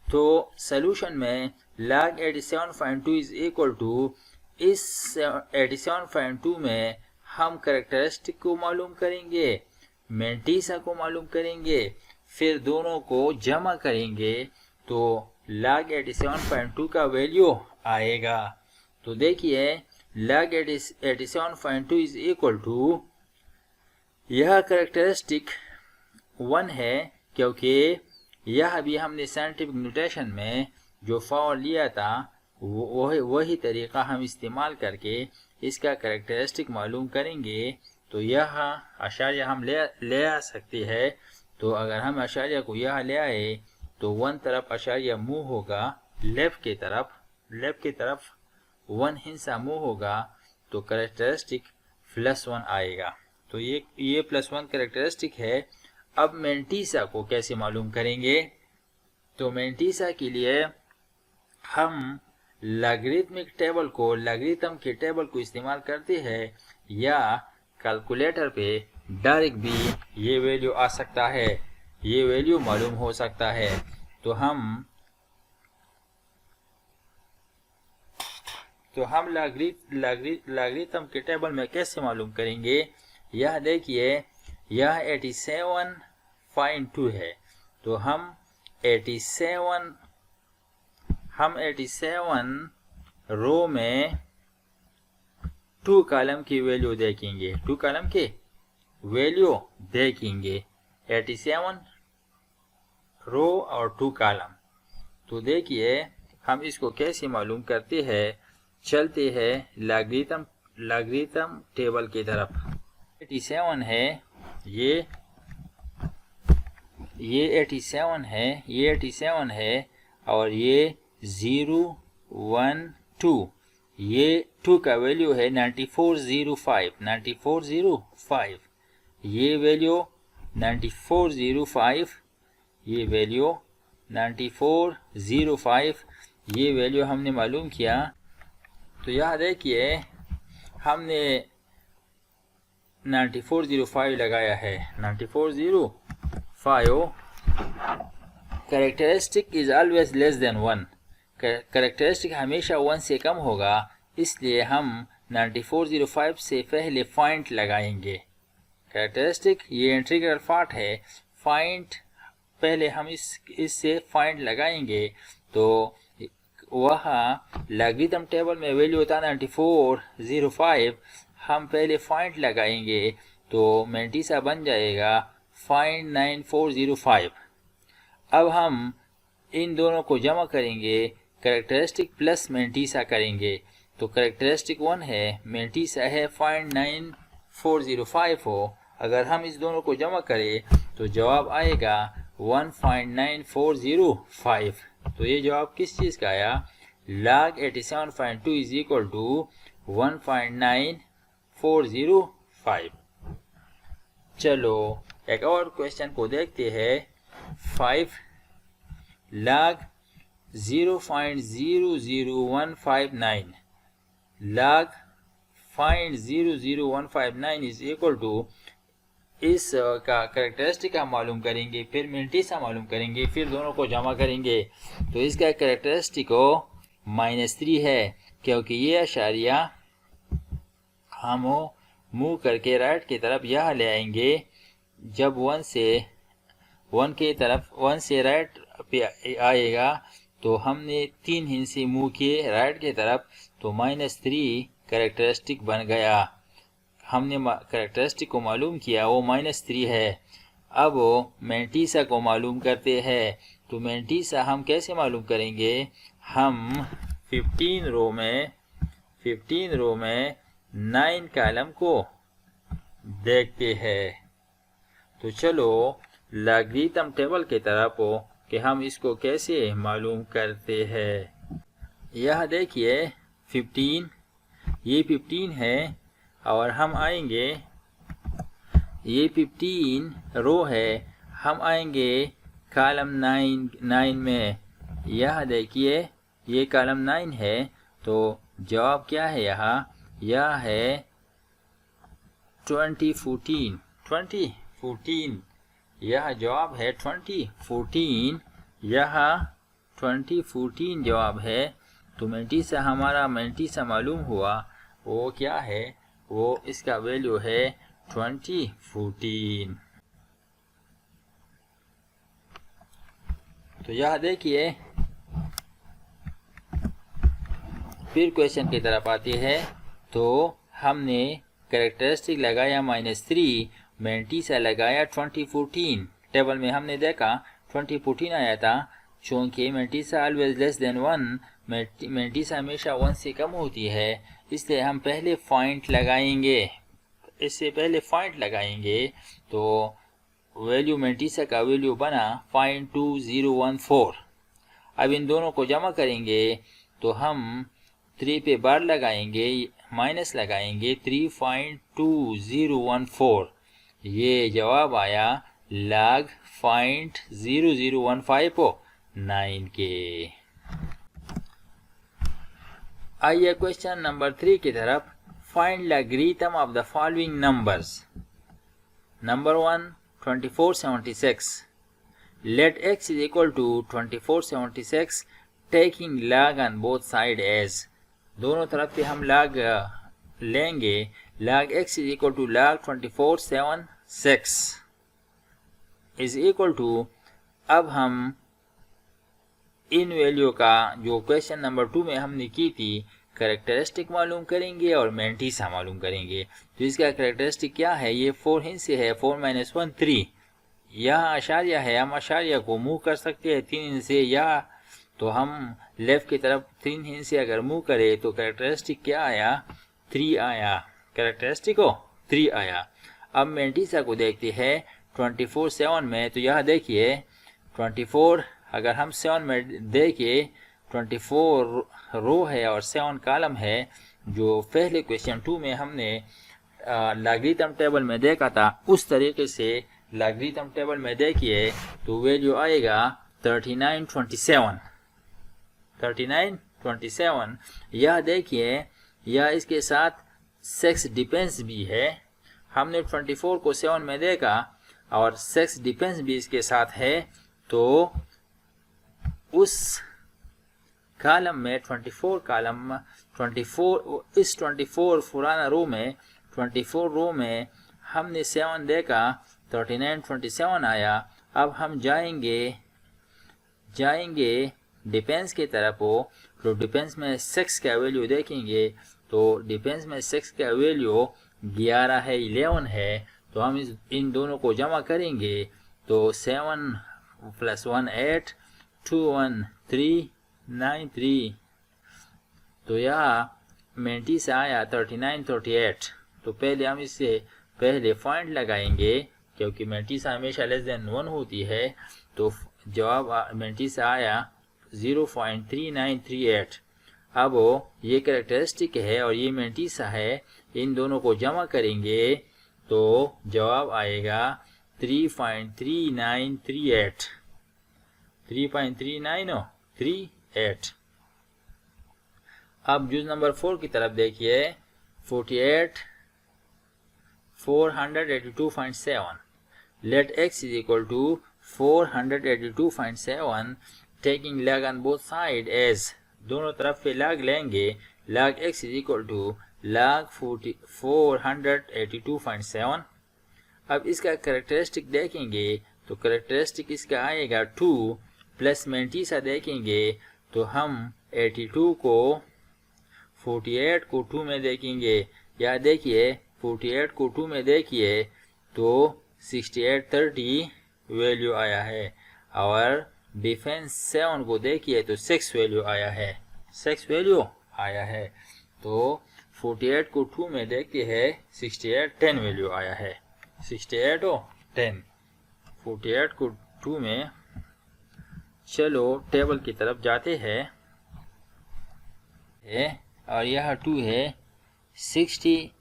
तो सॉल्यूशन में log 87.2 इज इक्वल टू, इस 87.2 में हम करेक्टरिस्टिक को मालूम करेंगे, मेंटीसा को मालूम करेंगे, फिर दोनों को जमा करेंगे तो log 87.2 का वैल्यू आएगा। तो देखिए log 87.2 इज इक्वल टू, यह करेक्टरिस्टिक 1 है, क्योंकि यह भी हमने साइंटिफिक नोटेशन में जो पावर लिया था वही तरीका हम इस्तेमाल करके इसका करेक्टरिस्टिक मालूम करेंगे। तो यह अशारिया हम ले आ सकते हैं। तो अगर हम अशारिया को यह ले आए तो 1 तरफ अशारिया मूव होगा लेफ्ट की तरफ 1 हिस्सा मूव होगा, तो करेक्टरिस्टिक +1 आएगा। तो ये +1 करेक्टरिस्टिक है। अब मेंटीसा को कैसे मालूम करेंगे? तो मेंटीसा के लिए हम लॉगरिथम के टेबल को इस्तेमाल करते हैं, या कैलकुलेटर पे डायरेक्ट भी ये वैल्यू आ सकता है, ये वैल्यू मालूम हो सकता है। तो हम लॉगरिथम के टेबल में कैसे मालूम करेंगे? यह देखिए, यह 87.2 है, तो हम 87 रो में 2 कॉलम की वैल्यू देखेंगे, 2 कॉलम की वैल्यू देखेंगे। 87 रो और 2 कॉलम। तो देखिए हम इसको कैसे मालूम करते हैं, चलते हैं लॉगरिथम टेबल की तरफ। 87 है, ये 87 है, ये 87 है, और ये 0 1 2, ये 2 का वैल्यू है 9405, ये वैल्यू 9405, ये वैल्यू 9405, ये वैल्यू हमने मालूम किया। तो यहाँ देखिए हमने 9405 लगाया है, 9405। Characteristic is always less than 1, characteristic हमेशा 1 से कम होगा, इसलिए हम 9405 से पहले पॉइंट लगाएंगे। कैरेक्टरिस्टिक ये इंटीग्रल पार्ट है, पॉइंट पहले हम इससे पॉइंट लगाएंगे। तो वहाँ लॉगरिथम टेबल में वैल्यू होता है 9405, हम पहले पॉइंट लगाएंगे तो मेंटिसा बन जाएगा 0.9405। अब हम इन दोनों को जमा करेंगे, कैरेक्टरिस्टिक प्लस मेंटिसा करेंगे। तो कैरेक्टरिस्टिक 1 है, मेंटिसा है 0.9405 हो। अगर हम इस दोनों को जमा करें तो जवाब आएगा 1.9405। तो ये जवाब किस चीज़ का आया, log 87.2 इज इक्वल टू 1.9405। चलो एक और क्वेश्चन को देखते हैं। 5 log 0.00159, log 0.00159 is equal to, इस का कैरेक्टरिस्टिक हम मालूम करेंगे, फिर मेंटिसा मालूम करेंगे, फिर दोनों को जमा करेंगे। तो इसका कैरेक्टरिस्टिक -3 है, क्योंकि ये अशारिया हम मूव करके राइट की तरफ यहाँ ले आएंगे। जब 1 से राइट पे आएगा तो हमने 3 हिस्से मूव किए राइट की तरफ, तो -3 कैरेक्टरिस्टिक बन गया। हमने कैरेक्टरिस्टिक को मालूम किया, वो -3 है। अब मेंटिसा को मालूम करते हैं। तो मेंटिसा हम कैसे मालूम करेंगे, हम 15 रो में 9 कॉलम को देखते हैं। तो चलो लॉगरिथम टेबल की तरफ कि हम इसको कैसे मालूम करते हैं। यह देखिए 15, ये 15 है, और हम आएंगे, ये 15 रो है, हम आएंगे कॉलम 9 में। यह देखिए ये कॉलम 9 है, तो जवाब क्या है यहाँ, यह है 2014, यह जवाब है 2014, यह 2014 जवाब है। तो मेंटिसा हमारा मेंटिसा मालूम हुआ, वो क्या है, वो इसका वैल्यू है 2014। तो यह देखिए फिर क्वेश्चन की तरफ आते हैं। तो हमने कैरेक्टरिस्टिक लगाया -3, मेंटिसा लगाया 2014। टेबल में हमने देखा 2014 आया था। चूँकि mantissa always less than 1, mantissa हमेशा 1 से कम होती है, इसलिए हम पहले पॉइंट लगाएंगे। इससे पहले पॉइंट लगाएंगे तो वैल्यू मेंटिसा का वैल्यू बना 0.2014। अब इन दोनों को जमा करेंगे तो हम 3 पे बार लगाएंगे, माइनस लगाएंगे 3.2014। ये जवाब आया log 0.0015 के। आइए क्वेश्चन नंबर 3 की तरफ। Find logarithm of the following numbers. Number 1 2476। Let x is equal to 2476 taking log on both sides. दोनों तरफ से हम log लेंगे। log x is equal to log 2476 is equal to, अब हम इन वैल्यू का जो क्वेश्चन नंबर 2 में हमने की थी कैरेक्टरिस्टिक मालूम करेंगे और मेंटिसा मालूम करेंगे। तो इसका कैरेक्टरिस्टिक क्या है, ये 4 हिस्से है, 4 - 1 3, यहाँ आशारिया है, हम आशारिया को मूव कर सकते हैं 3 इंच से, या तो हम लेफ्ट की तरफ 3 इंच से अगर मूव करें तो कैरेक्टरिस्टिक क्या आया, 3 आया, कैरेक्टरिस्टिक हो 3 आया। अब मेंटिसा को देखते हैं 24/7 में, तो यहाँ देखिए 24 अगर हम 7 में देखिए 24 रो है और 7 कॉलम है, जो पहले क्वेश्चन 2 में हमने लॉगरिथम टेबल में देखा था, उस तरीके से लॉगरिथम टेबल में देखिए तो वैल्यू आएगा 3927। यह देखिए यह इसके साथ सेक्स डिपेंस भी है, हमने 24 को 7 में देखा और सेक्स डिपेंस भी इसके साथ है, तो उस कॉलम में 24 पुराना रो में 24 रो में हमने 7 देखा, 3927 आया। अब हम जाएंगे डिफेंस की तरफ हो, तो डिफेंस में सेक्स का वैल्यू देखेंगे, तो डिफेंस में सेक्स का वैल्यू 11 है, 11 है, तो हम इन दोनों को जमा करेंगे तो 7 + 1 8, 2 1 3 9 3, तो यह मेंटिसा आया 3938। तो पहले हम इससे पहले पॉइंट लगाएंगे, क्योंकि मेंटिसा हमेशा <1 होती है, तो जवाब मेंटिसा आया 0.3938। अब ये कैरेक्टरिस्टिक है और ये मेंटिसा है, इन दोनों को जमा करेंगे तो जवाब आएगा 3.3938। 3.3938। अब जुज नंबर 4 की तरफ देखिए, 482.7। Let x is equal to 482.7, taking log on both side as, दोनों तरफ पे log लेंगे, log x is equal to log 482.7। अब इसका कैरेक्टरिस्टिक देखेंगे तो कैरेक्टरिस्टिक इसका आएगा 2, प्लस मेंटिसा देखेंगे तो हम 82 को 48 को 2 में देखेंगे, या देखिए 48 को 2 में देखिए तो 6830 वैल्यू आया है, और डिफेंस 7 को देखिए तो 6 वैल्यू आया है, 6 वैल्यू आया है। तो 48 को 2 में देखते हैं 68 10 वैल्यू आया है, 68 और 10, 48 को 2 में। चलो टेबल की तरफ जाते हैं, और यह 2 है 60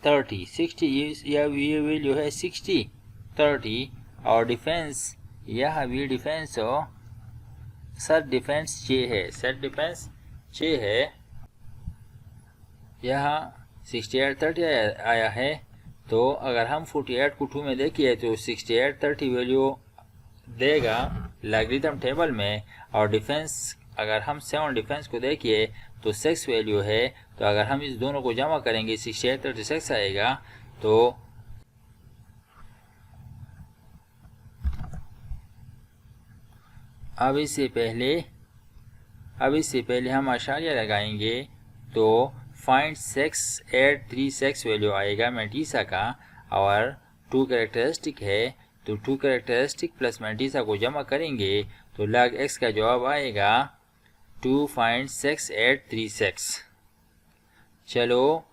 30, 60 यह वैल्यू है 60 30, और डिफेंस यह भी डिफेंस हो, सेट डिफेंस 6 है, सेट डिफेंस 6 है, यह 68 30 आया है। तो अगर हम 48 को 2 में देखिए तो 68 30 वैल्यू देगा लॉगरिथम टेबल में, और डिफेंस अगर हम 7 डिफेंस को देखिए तो 6 वैल्यू है, तो अगर हम इस दोनों को जमा करेंगे 68 36 आएगा। तो अब इससे पहले हम आशारिया लगाएंगे, तो फाइंड 6836 वैल्यू आएगा मेंटिसा का, और 2 कैरेक्टरिस्टिक है, तो 2 कैरेक्टरिस्टिक प्लस मेंटिसा को जमा करेंगे तो log x का जवाब आएगा 2.6836। चलो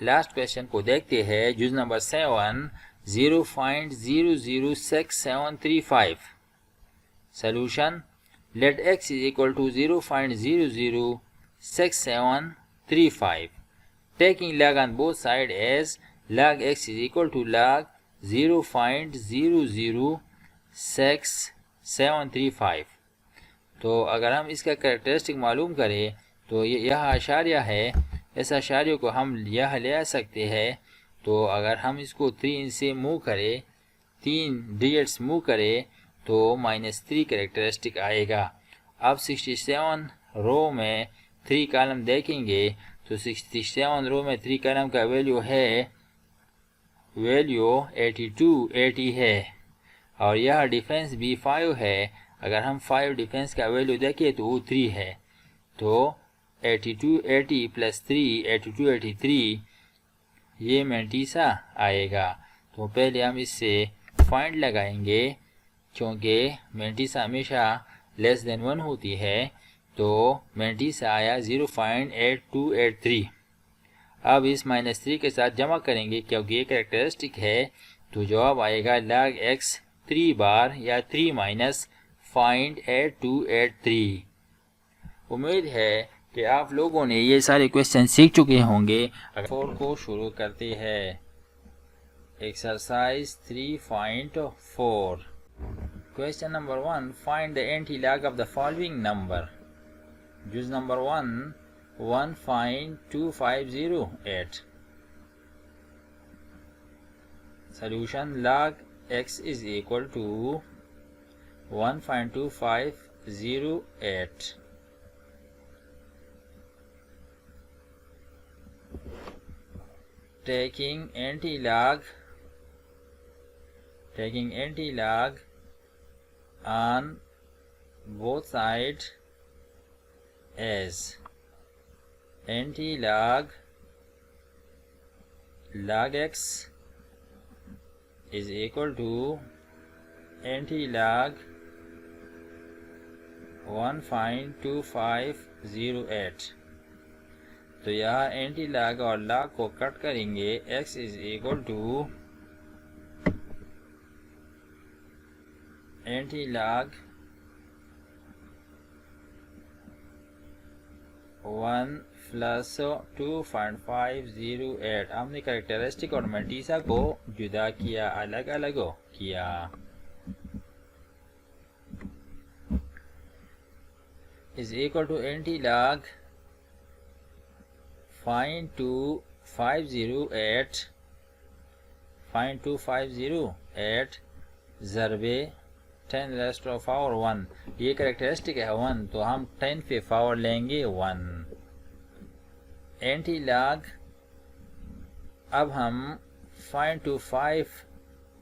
लास्ट क्वेश्चन को देखते हैं, जुज number 7, 0.006735। Solution, let x is equal to 0.006735, taking log on both sides as log x is equal to log 0.006735। तो अगर हम इसका कैरेक्टरिस्टिक मालूम करें तो यह आशारिया है, इस आशारिया को हम यह ले सकते हैं। तो अगर हम इसको 3 से मूव करें, 3 डिजिट्स मूव करें तो -3 कैरेक्टरिस्टिक आएगा। अब 67 रो में 3 कॉलम देखेंगे तो 67 रो में 3 कॉलम का वैल्यू 80 है, और यह डिफेंस भी 5 है। अगर हम 5 डिफेंस का वैल्यू देखें तो वो 3 है, तो 8280 प्लस 3 8283 ये मेंटिसा आएगा। तो पहले हम इससे फाइंड लगाएंगे, क्योंकि मैंटीसा हमेशा लेस देन 1 होती है, तो मैंटीसा आया 0.8283। अब इस -3 के साथ जमा करेंगे क्योंकि ये कैरेक्टरिस्टिक है, तो जवाब आएगा log x 3 बार या 3 माइनस 0.8283। उम्मीद है कि आप लोगों ने ये सारे क्वेश्चन सीख चुके होंगे। अगर 4 को शुरू करते हैं। Exercise 3.4 question number 1, find the antilog of the following number. जुज number 1 1.2508। Solution log x is equal to 1.2508. Taking anti-log on both sides as anti-log log x is equal to anti-log 1.2508। तो यहाँ एंटी लॉग और log को cut करेंगे। x is equal to anti log 1 plus 2.508। हमने characteristic और mantissa को जुदा किया, अलग अलग किया। Is equal to anti log 0.2508 ज़रबे 10⁻⁴ 1। ये कैरेक्टरिस्टिक है 1, तो हम 10 पे पावर लेंगे 1। एंटी लॉग, अब हम 0.25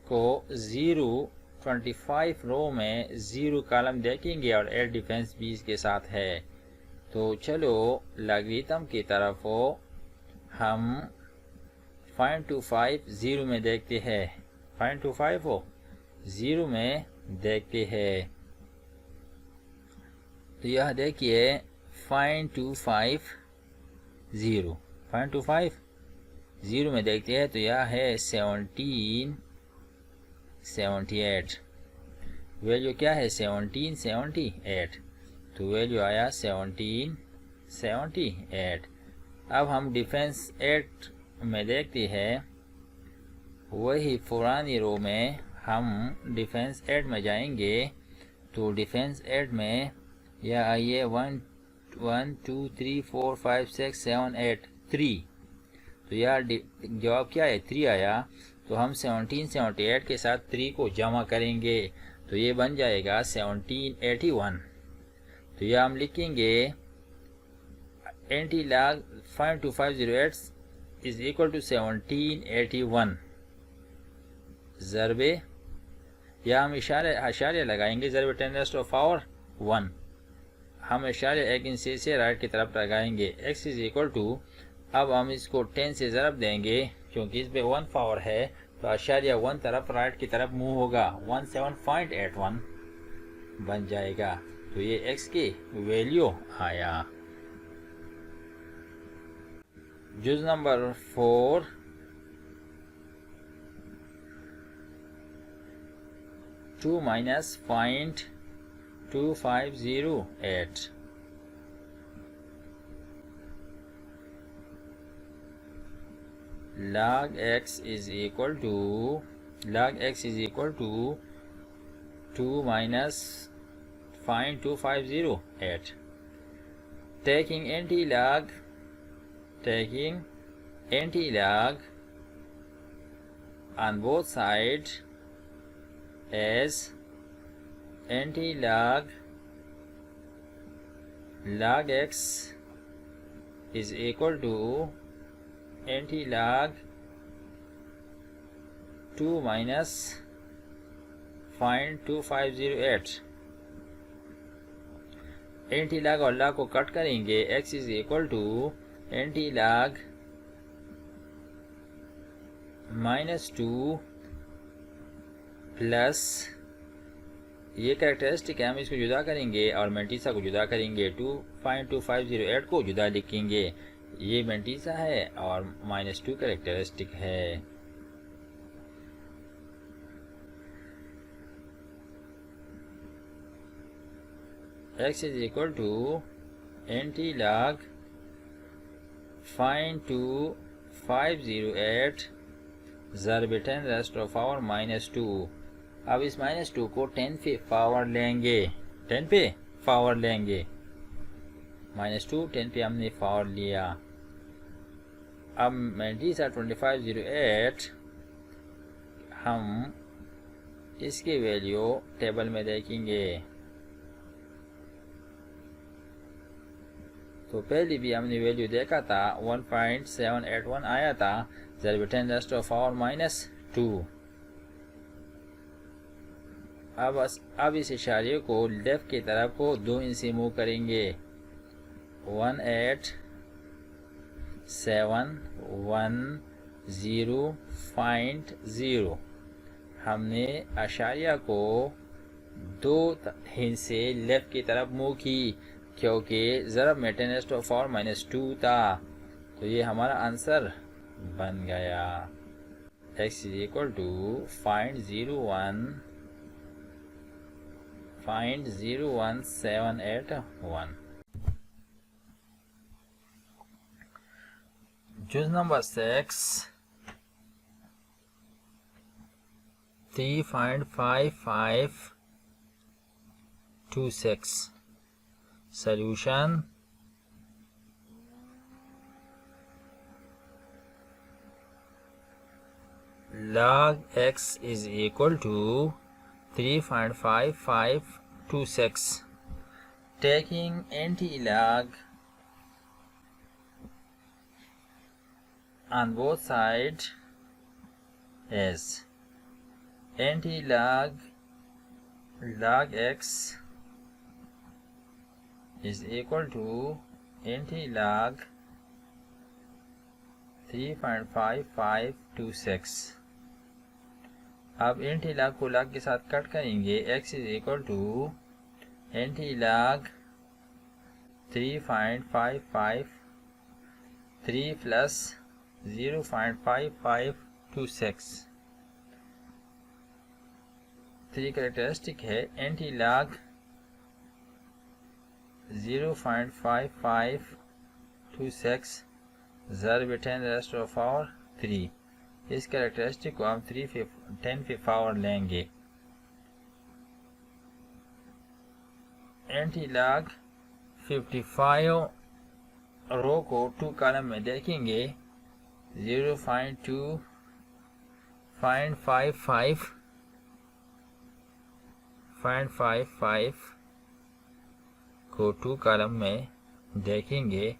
को 0.25 रो में 0 कॉलम देखेंगे और एड डिफेंस 20 के साथ है। तो चलो लॉगरिथम की तरफ हम 0.25 0 में देखते हैं। 0.25 0 में देखते हैं। तो यह देखिए 0.25 0 में देखते हैं, तो यह है 1778। वैल्यू क्या है? 1778। तो वैल्यू आया 1778। अब हम डिफेंस 8 में देखते हैं। वही पुरानी रो में हम डिफेंस 8 में जाएंगे। तो डिफेंस 8 में यह आइए 1 2 3 4 5 6 7 8 3। तो यह जवाब क्या है? 3 आया। तो हम 1778 के साथ 3 को जमा करेंगे, तो ये बन जाएगा 1781। तो यह हम लिखेंगे anti log 0.2508 is equal to 1781 ज़रबे, या हम इशारे लगाएंगे ज़रबे 10⁻⁴ 1। हम इशारे एक इंच से राइट की तरफ लगाएंगे। x इज इक्वल टू, अब हम इसको 10 से ज़रब देंगे क्योंकि इस पे 1 पावर है, तो इशारिया 1 तरफ राइट की तरफ मूव होगा, 17.81 बन जाएगा। तो ये x की वैल्यू आया। जुज number 4, two minus 0.2508। log x is equal to 2 minus 0.2508। taking anti-log on both sides as anti-log log x is equal to anti-log 2 minus 0.2508। Antilog और लॉग को कट करेंगे। x is equal to antilog -2 plus ये characteristic है, हम इसको जुदा करेंगे और मेंटीसा को जुदा करेंगे। 2.2508 को जुदा लिखेंगे। ये मेंटीसा है और -2 कैरेक्टरिस्टिक है। x is equal to NT log find 2508 ज़रब 10 रेस्ट ऑफ पावर -2। अब इस -2 को 10 पे पावर लेंगे, 10 पे पावर लेंगे, -2 10 पे हमने पावर लिया। अब मेंटीसा 2508 हम इसकी वैल्यू टेबल में देखेंगे। तो पहले भी हमने वैल्यू देखा था, 1.781 आया था, ज़रब 10 रेस्ट ऑफ पावर -2। अब इस इशारे को लेफ्ट की तरफ को 2 इंच से मूव करेंगे। 18710.0 हमने अशारिया को 2 इंच से लेफ्ट की तरफ मूव की, क्योंकि ज़रब में 10 रेस्ट ऑफ पावर -2 था। तो ये हमारा आंसर बन गया। x is equal to find 01781। Choose number 6. 3.5526. Solution. Log x is equal to 3.5526. Taking anti-log on both sides is anti-log log x is equal to anti-log 3.5526। अब anti-log को log के साथ कट करेंगे। x is equal to anti-log 3.553 plus 0.5526। 3 characteristic है। anti-log 0.5526 ज़रब 10 rest of power 3। इस characteristic को हम 10 पे पावर लेंगे। anti-log 55 रो को 2 कॉलम में देखेंगे। 0.55 को 2 कॉलम में देखेंगे।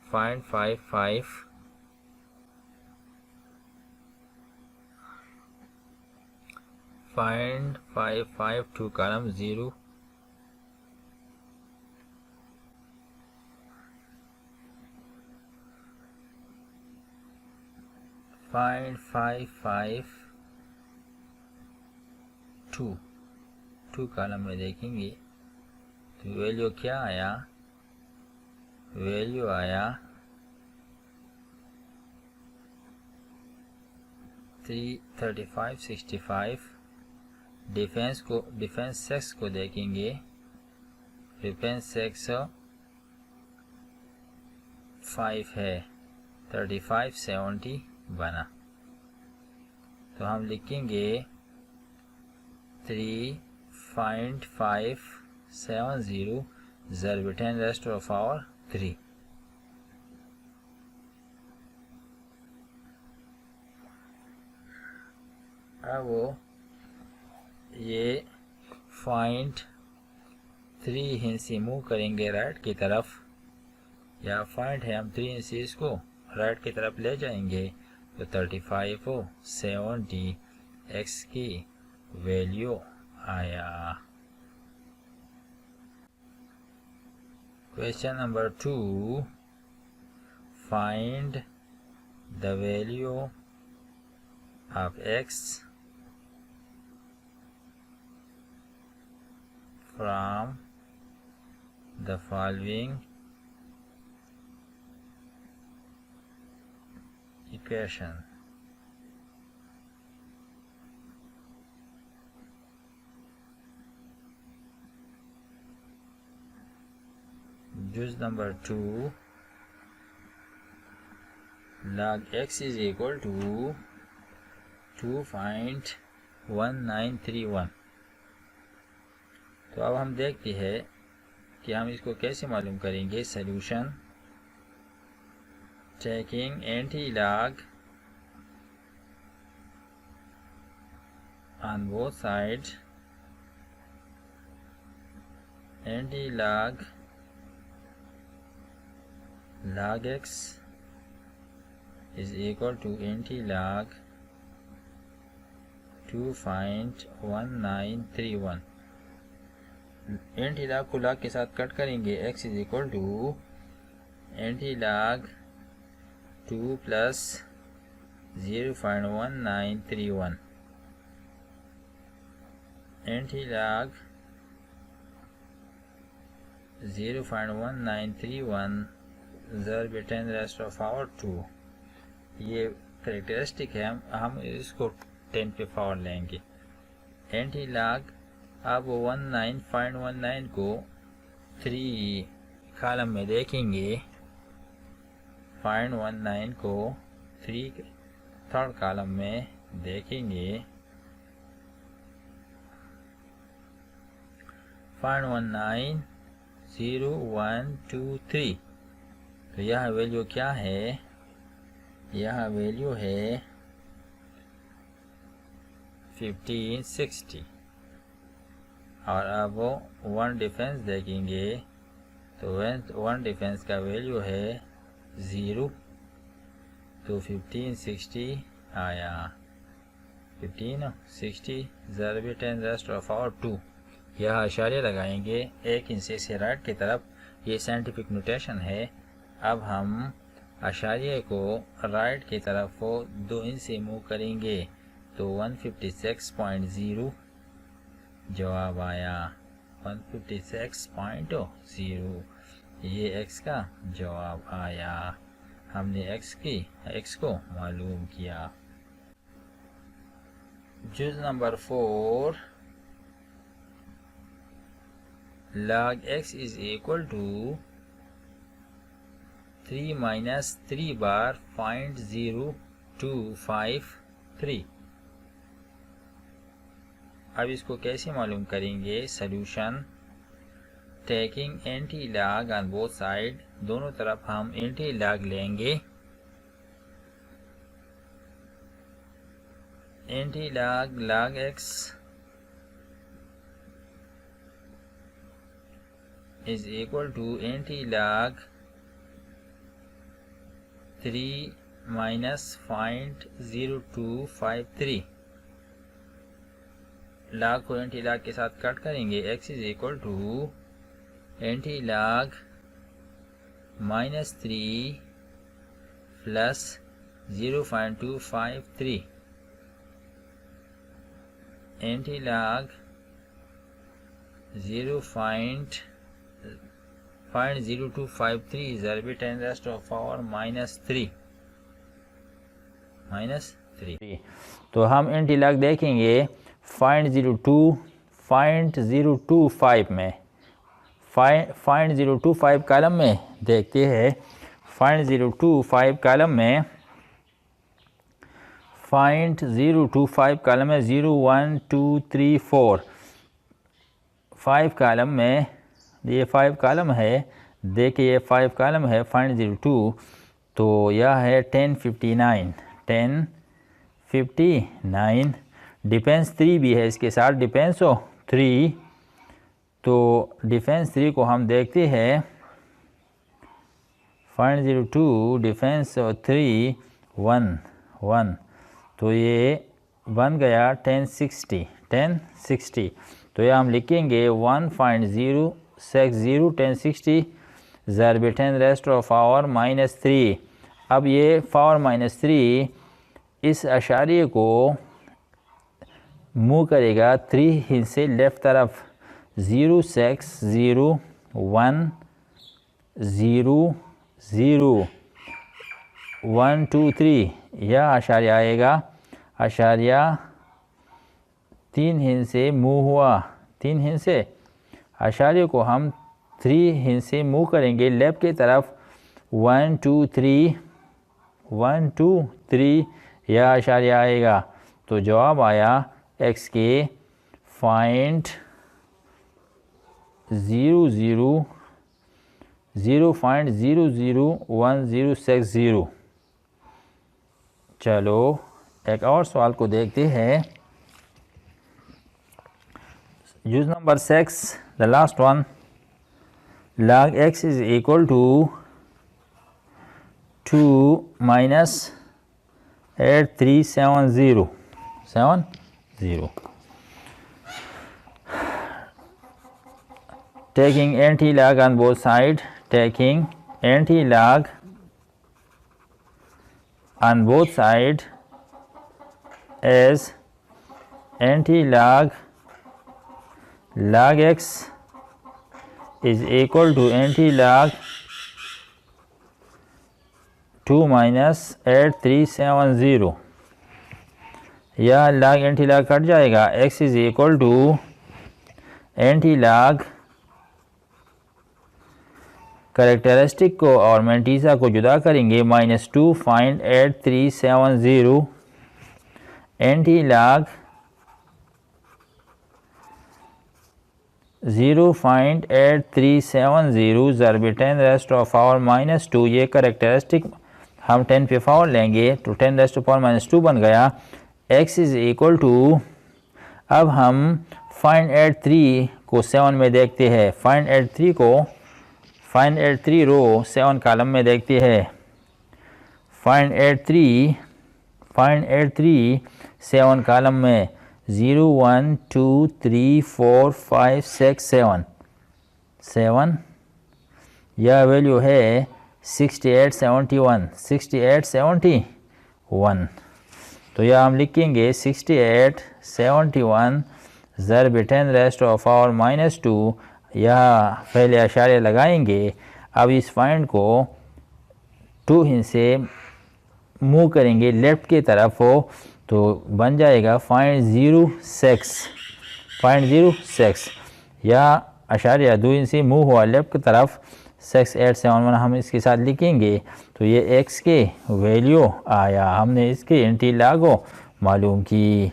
0.55 2 कॉलम 0 0.55 2 कॉलम में देखेंगे। तो वैल्यू क्या आया? वैल्यू आया 33565। डिफेंस 6 को देखेंगे। डिफेंस 6 5 है, 3570 बना। तो हम लिखेंगे 3.570 ज़रब 10 रेस्ट ऑफ पावर 3। अब ये 0.3 इंच से मूव करेंगे राइट की तरफ, या पॉइंट है, हम 3 इंच से इसको राइट की तरफ ले जाएंगे। तो 3570 x की वैल्यू आया। Question number 2, find the value of x from the following equation. Juz number 2, log x is equal to 2.1931। तो अब हम देखते हैं कि हम इसको कैसे मालूम करेंगे। Solution taking anti-log on both sides, anti-log log x is equal to anti-log 2.1931। Antilog को लॉग के साथ कट करेंगे। x is equal to antilog 2 plus 0.1931 antilog 0.1931 ज़रब 10⁻²। ये करेक्टरिस्टिक है, हम इसको 10 पे पावर लेंगे। एंटी-लॉग अब 19.19 को 3 कॉलम में देखेंगे। 0.19 को 3 थर्ड कॉलम में देखेंगे। 0.19 0 1 2 3। तो यह वैल्यू क्या है? यह वैल्यू है 1560। और अब वन डिफेंस देखेंगे तो वन डिफेंस का वैल्यू है 0। तो 1560 आया। 1560 ज़रब 10⁻²। यह आशार्य लगाएंगे 1 इंच से राइट की तरफ। ये साइंटिफिक नोटेशन है। अब हम आशार्य को राइट की तरफ 2 इंच से मूव करेंगे तो 156.0 जवाब आया। 156.0 ये x का जवाब आया। हमने x को मालूम किया। जुज number 4, log x is equal to 3 minus 3 bar 0.0253। अब इसको कैसे मालूम करेंगे? Solution taking anti-log on both side, दोनों तरफ हम एंटी-लॉग लेंगे। Anti-log log x is equal to anti-log 3 minus 0.0253। log को एंटी-लॉग के साथ कट करेंगे। x is equal to anti-log -3 plus 0.253 anti-log 0.0253 ज़रब 10⁻³ -3। तो हम एंटी-लॉग देखेंगे 0.025 में। 0.025 कॉलम में देखते हैं। 0.025 कॉलम में 0.025 कॉलम में 0 1 2 3 4 5 कॉलम में, ये 5 कॉलम है। देखिए ये 5 कॉलम है 0.02। तो यह है 1059। डिफेंस 3 भी है इसके साथ, डिफेंस 3। तो डिफेंस 3 को हम देखते हैं। 0.02 डिफेंस 3 1। तो ये बन गया 1060। तो यह हम लिखेंगे 1.060 1060 ज़रब 10⁻³ अब ये (-3) इस आशार्य को मूव करेगा 3 इंच से लेफ्ट तरफ। 0 6 0 1 0 0 1 2 3 यह आशारिया आएगा। आशारिया 3 हिंस से मूव हुआ, 3 हिंस से आशारिया को हम 3 हिंस से मूव करेंगे लेफ्ट की तरफ। 1 2 3 1 2 3 यह आशारिया आएगा। तो जवाब आया एक्स के फाइंड 0.001060। चलो एक और सवाल को देखते हैं। Use number 6, the last one, log x is equal to 2 minus 8370 taking anti-log on both sides, taking anti-log on both sides as anti-log log x is equal to anti-log 2 minus 8370। यह log anti-log cut जाएगा। x is equal to anti-log characteristic को और mantissa को जुदा करेंगे। -2 find 8370 anti-log 0.8370 ज़रब 10⁻⁻²। ये characteristic हम 10 पे पावर लेंगे तो 10⁻⁻² बन गया। x इज़ इक्वल टू, अब हम फाइंड 83 को 7 में देखते हैं। फाइंड 83 रो 7 कॉलम में देखते हैं। फाइंड 83 7 कॉलम में 0 1 2 3 4 5 6 7 यह वैल्यू है 6871। तो यह हम लिखेंगे 6871 ज़रब 10⁻⁻²। यह पहले अशारे लगाएंगे। अब इस फाइंड को 2 हिंस से मूव करेंगे लेफ्ट की तरफ हो तो बन जाएगा फाइंड 0.6। यह अशारिया 2 हिंस से मूव हुआ लेफ्ट की तरफ 6871 हम इसके साथ लिखेंगे। तो ये x के वैल्यू आया। हमने इसके एंटी-लॉग मालूम की।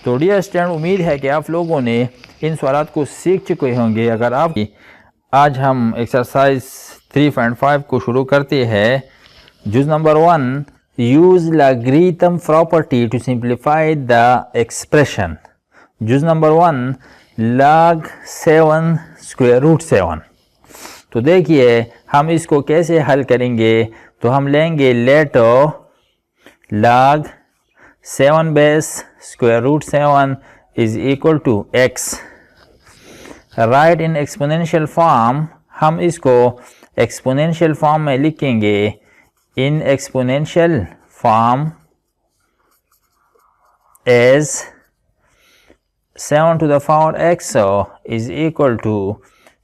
तो डियर स्टूडेंट, उम्मीद है कि आप लोगों ने इन सवालात को सीख चुके होंगे। अगर आप आज हम एक्सरसाइज 3.5 को शुरू करते हैं। जुज number 1, use logarithm property to simplify the expression. जुज नंबर 1, log 7 स्क्वायर रूट 7। तो देखिए हम इसको कैसे हल करेंगे। तो हम लेंगे let log 7 base square root 7 is equal to x। Write in exponential form, हम इसको एक्सपोनेंशियल फॉर्म में लिखेंगे। In exponential form as 7 to the power x is equal to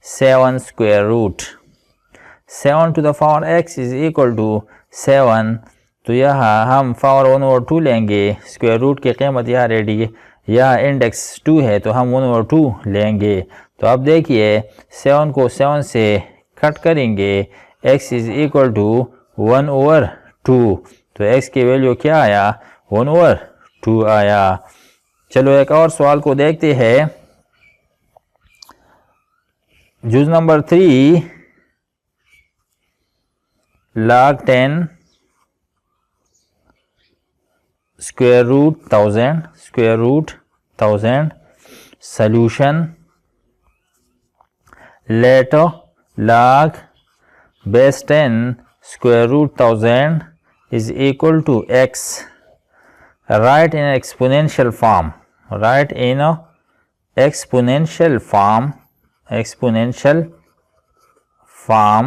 7 square root। 7 to the power x is equal to 7। तो यहाँ हम power 1/2 लेंगे। Square root की कीमत यहाँ रेडी है, यहाँ इंडेक्स 2 है तो हम 1/2 लेंगे। तो अब देखिए 7 को 7 से कट करेंगे। x is equal to 1/2। तो x की वैल्यू क्या आया? 1/2 आया। चलो एक और सवाल को देखते हैं। जुज number 3, log 10 square root 1000 solution. Let log base 10 square root 1000 is equal to x। Write in exponential form, write in exponential form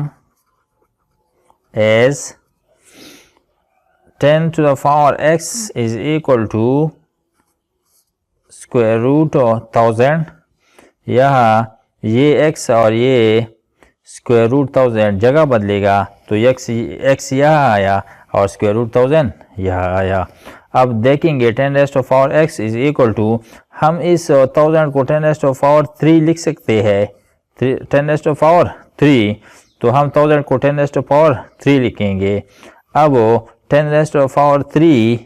as 10 to the power x is equal to square root of 1000। यहाँ ये x और ये square root 1000 जगह बदलेगा, तो x यहाँ आया और स्क्वायर रूट 1000 यहाँ आया। अब देखेंगे 10 rest of power x is equal to, हम इस 1000 को 10 रेस्ट ऑफ पावर 3 लिख सकते हैं, 10 रेस्ट ऑफ पावर 3, तो हम 1000 को 10 रेस्ट ऑफ पावर 3 लिखेंगे। अब 10 rest of power 3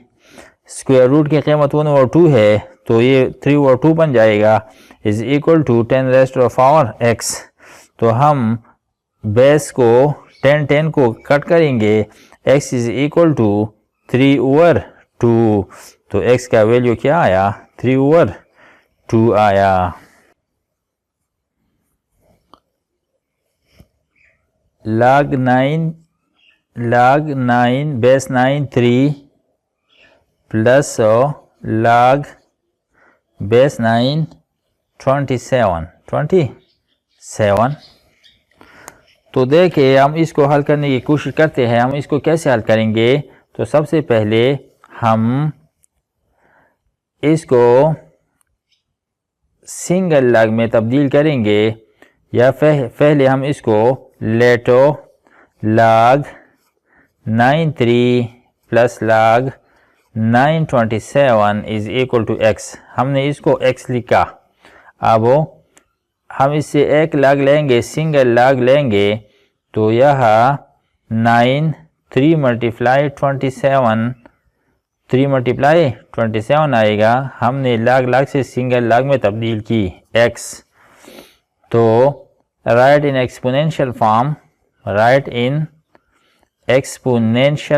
square root की कीमत 1/2 है, तो ये 3/2 बन जाएगा, is equal to 10 rest of power x। तो हम बेस को 10 को कट करेंगे, x इज इक्वल टू 3/2, तो x का वैल्यू क्या आया, 3/2 आया। log 9 base 9 3 plus log base 9 27। तो देखिए हम इसको हल करने की कोशिश करते हैं। हम इसको कैसे हल करेंगे, तो सबसे पहले हम इसको सिंगल लॉग में तब्दील करेंगे, या पहले हम इसको लेटो log 9 3 plus log 927 is equal to x। हमने इसको x लिखा। अब हम इससे एक लॉग लेंगे, सिंगल लॉग लेंगे, तो यह 9 3 मल्टीप्लाई 27 आएगा। हमने लॉग से सिंगल लॉग में तब्दील की x। तो राइट इन एक्सपोनेंशियल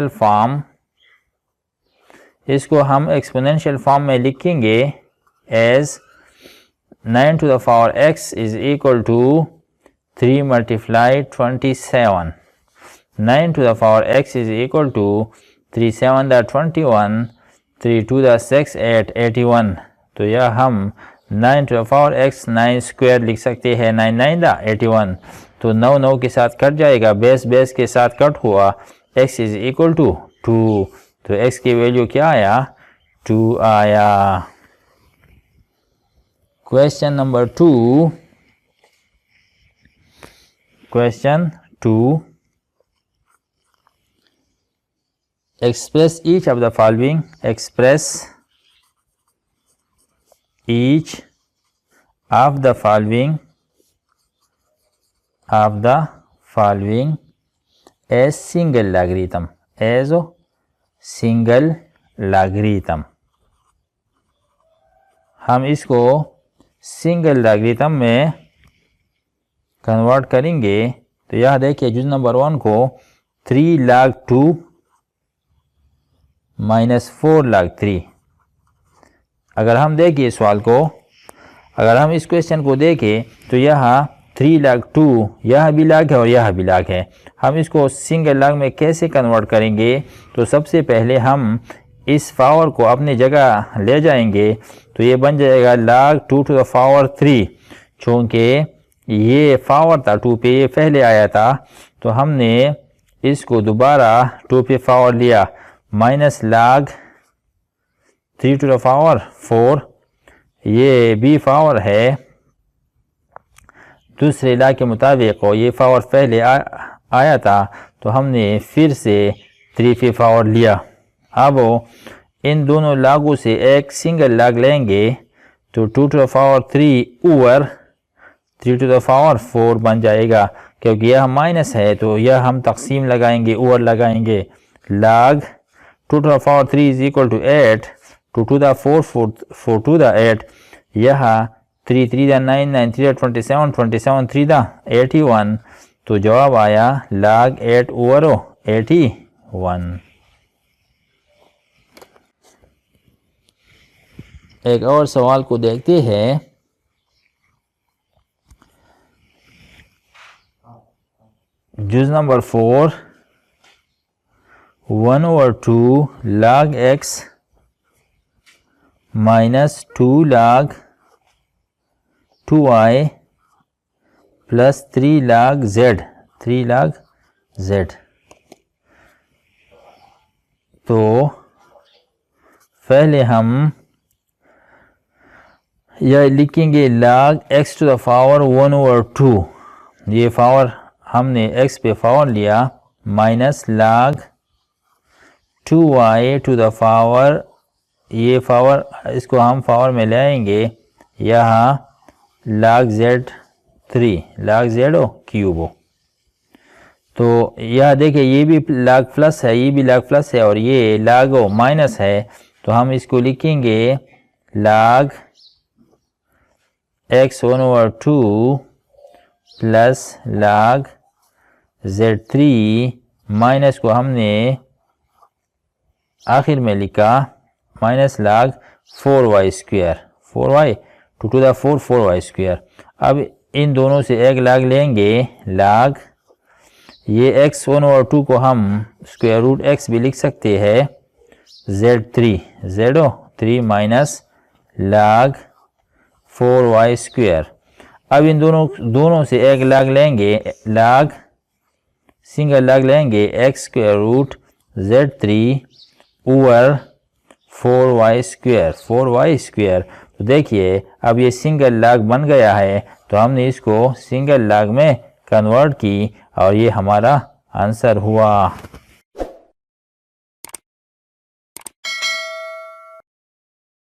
फॉर्म, इसको हम एक्सपोनेंशियल फॉर्म में लिखेंगे as 9 to the power x is equal to 3 multiply 27. 9 to the power x is equal to 3 7 the 21, 3 2 the 6 8 81। तो यह हम 9 to the power x 9 square लिख सकते हैं, 9 9 the 81। तो 9 9 के साथ कट जाएगा, बेस के साथ कट हुआ, x is equal to 2। तो x की वैल्यू क्या आया, 2 आया। Question number 2. Express each of the following. Express each of the following as single logarithm. As a single logarithm. हम इसको सिंगल लॉगरिथम में कन्वर्ट करेंगे। तो यह देखिए जुज नंबर 1 को 3 log 2 माइनस 4 log 3। अगर हम देखिए सवाल को, अगर हम इस क्वेश्चन को देखें तो यहाँ 3 log 2 यह भी लॉग है और यह भी लॉग है। हम इसको सिंगल लॉग में कैसे कन्वर्ट करेंगे, तो सबसे पहले हम इस पावर को अपनी जगह ले जाएंगे, तो ये बन जाएगा log 2 to the power 3। चूँकि ये पावर था 2 पे, ये पहले आया था, तो हमने इसको दोबारा 2 पे पावर लिया, minus log 3 to the power 4। ये भी पावर है दूसरे लॉ के मुताबिक, और ये पावर पहले आया था, तो हमने फिर से 3 पे पावर लिया। अब इन दोनों लॉगों से एक सिंगल लॉग लेंगे, तो 2 to the power 3 over 3 to the power 4 बन जाएगा। क्योंकि यह माइनस है तो यह हम तकसीम लगाएंगे, ओवर लगाएंगे। log 2 to the power 3 is equal to 8, 2 to the 4 4 to the 8, यह 3 3 the 9 9 3 the 27 27 3 the 81। तो जवाब आया log 8 ओवर 81। एक और सवाल को देखते हैं। जुज number 4 1/2 log x minus 2 log 2y plus 3 log z। तो पहले हम या लिखेंगे log x to the power 1/2, ये पावर हमने x पे पावर लिया, minus log 2y to the power, ये पावर इसको हम पावर में ले आएंगे, यहाँ log z3 log z cube हो। तो यह देखिए ये भी log प्लस है, ये भी log प्लस है और ये log माइनस है, तो हम इसको लिखेंगे log x1/2 plus log z3 minus को हमने आखिर में लिखा minus log 4y square, 4y to the 4y square. अब इन दोनों से एक log लेंगे, log ये x1/2 को हम स्क्वायर रूट x भी लिख सकते हैं, z3 minus log 4y square. अब इन दोनों से एक log लेंगे, log सिंगल log लेंगे x square root z3 over 4y square. तो देखिए अब ये सिंगल log बन गया है, तो हमने इसको सिंगल log में कन्वर्ट की और ये हमारा आंसर हुआ।